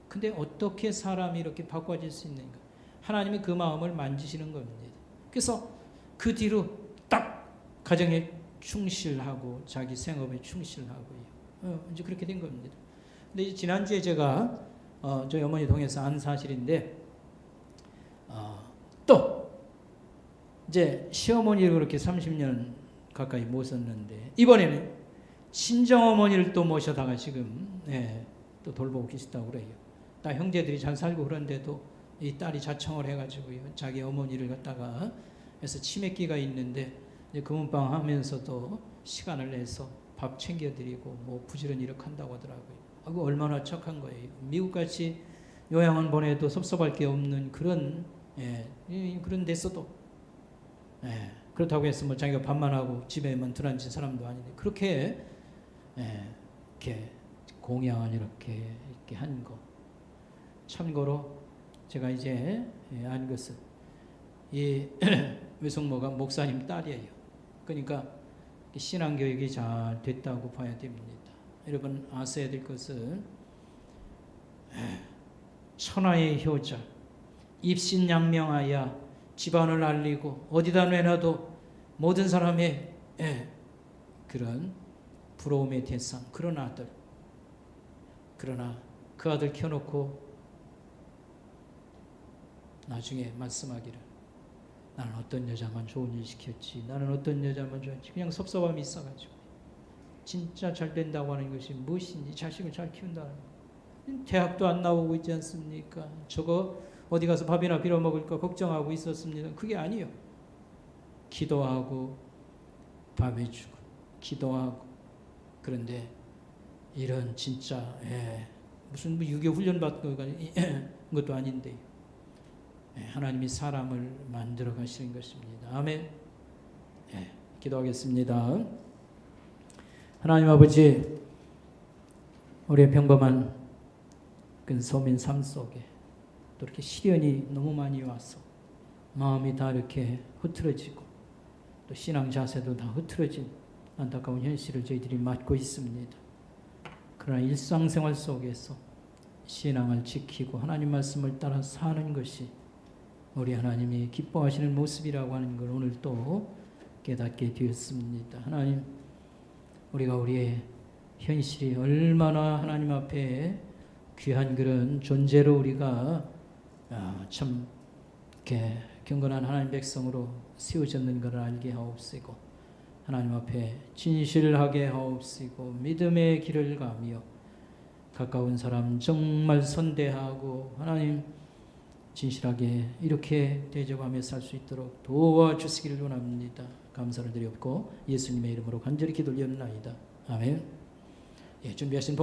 근데 어떻게 사람이 이렇게 바꿔질 수 있는가? 하나님이 그 마음을 만지시는 겁니다. 그래서 그 뒤로 딱 가정에 충실하고 자기 생업에 충실하고요. 이제 그렇게 된 겁니다. 근데 이제 지난주에 제가 저희 어머니 동에서 한 사실인데 또 이제 시어머니를 그렇게 30년 가까이 모셨는데 이번에는 친정어머니를 또 모셔다가 지금 또 돌보고 계시다고 그래요. 딸 형제들이 잘 살고 그런데도 이 딸이 자청을 해가지고요. 자기 어머니를 갖다가 해서 치맥기가 있는데 이제 금은방 하면서도 시간을 내서 밥 챙겨드리고 뭐 부지런히 이렇게 한다고 하더라고요. 아이고 얼마나 착한 거예요. 미국같이 요양원 보내도 섭섭할 게 없는 그런 그런 데서도 그렇다고 해서 뭐 자기가 밥만 하고 집에만 들어앉은 사람도 아닌데 그렇게 이렇게 공양을 이렇게 한 거. 참고로 제가 이제 안 것은 이 외숙모가 목사님 딸이에요. 그러니까 신앙교육이 잘 됐다고 봐야 됩니다. 여러분 아셔야 될 것은 천하의 효자, 입신양명하여 집안을 알리고 어디다 내놔도 모든 사람의 그런 부러움의 대상, 그런 아들. 그러나 그 아들 켜놓고 나중에 말씀하기를 나는 어떤 여자만 좋은 일 시켰지, 나는 어떤 여자만 좋았지, 그냥 섭섭함이 있어가지고 진짜 잘 된다고 하는 것이 무엇인지, 자식을 잘 키운다는 거. 대학도 안 나오고 있지 않습니까? 저거 어디 가서 밥이나 빌어 먹을까 걱정하고 있었습니다. 그게 아니에요. 기도하고 밥 해주고 기도하고. 그런데 이런 진짜 무슨 유교 훈련 받는 것도 아닌데 하나님이 사람을 만들어 가시는 것입니다. 아멘. 기도하겠습니다. 하나님 아버지, 우리의 평범한 근소민 삶 속에 또 이렇게 시련이 너무 많이 와서 마음이 다 이렇게 흐트러지고 또 신앙 자세도 다 흐트러진 안타까운 현실을 저희들이 맞고 있습니다. 그러나 일상생활 속에서 신앙을 지키고 하나님 말씀을 따라 사는 것이 우리 하나님이 기뻐하시는 모습이라고 하는 걸 오늘 또 깨닫게 되었습니다. 하나님, 우리가 우리의 현실이 얼마나 하나님 앞에 귀한 그런 존재로 우리가 참 이렇게 경건한 하나님 백성으로 세워졌는 것을 알게 하옵시고 하나님 앞에 진실하게 하옵시고 믿음의 길을 가며 가까운 사람 정말 선대하고 하나님 진실하게 이렇게 대접하며 살 수 있도록 도와주시기를 원합니다. 감사를 드리옵고 예수님의 이름으로 간절히 기도 올렸나이다. 아멘. 준비하신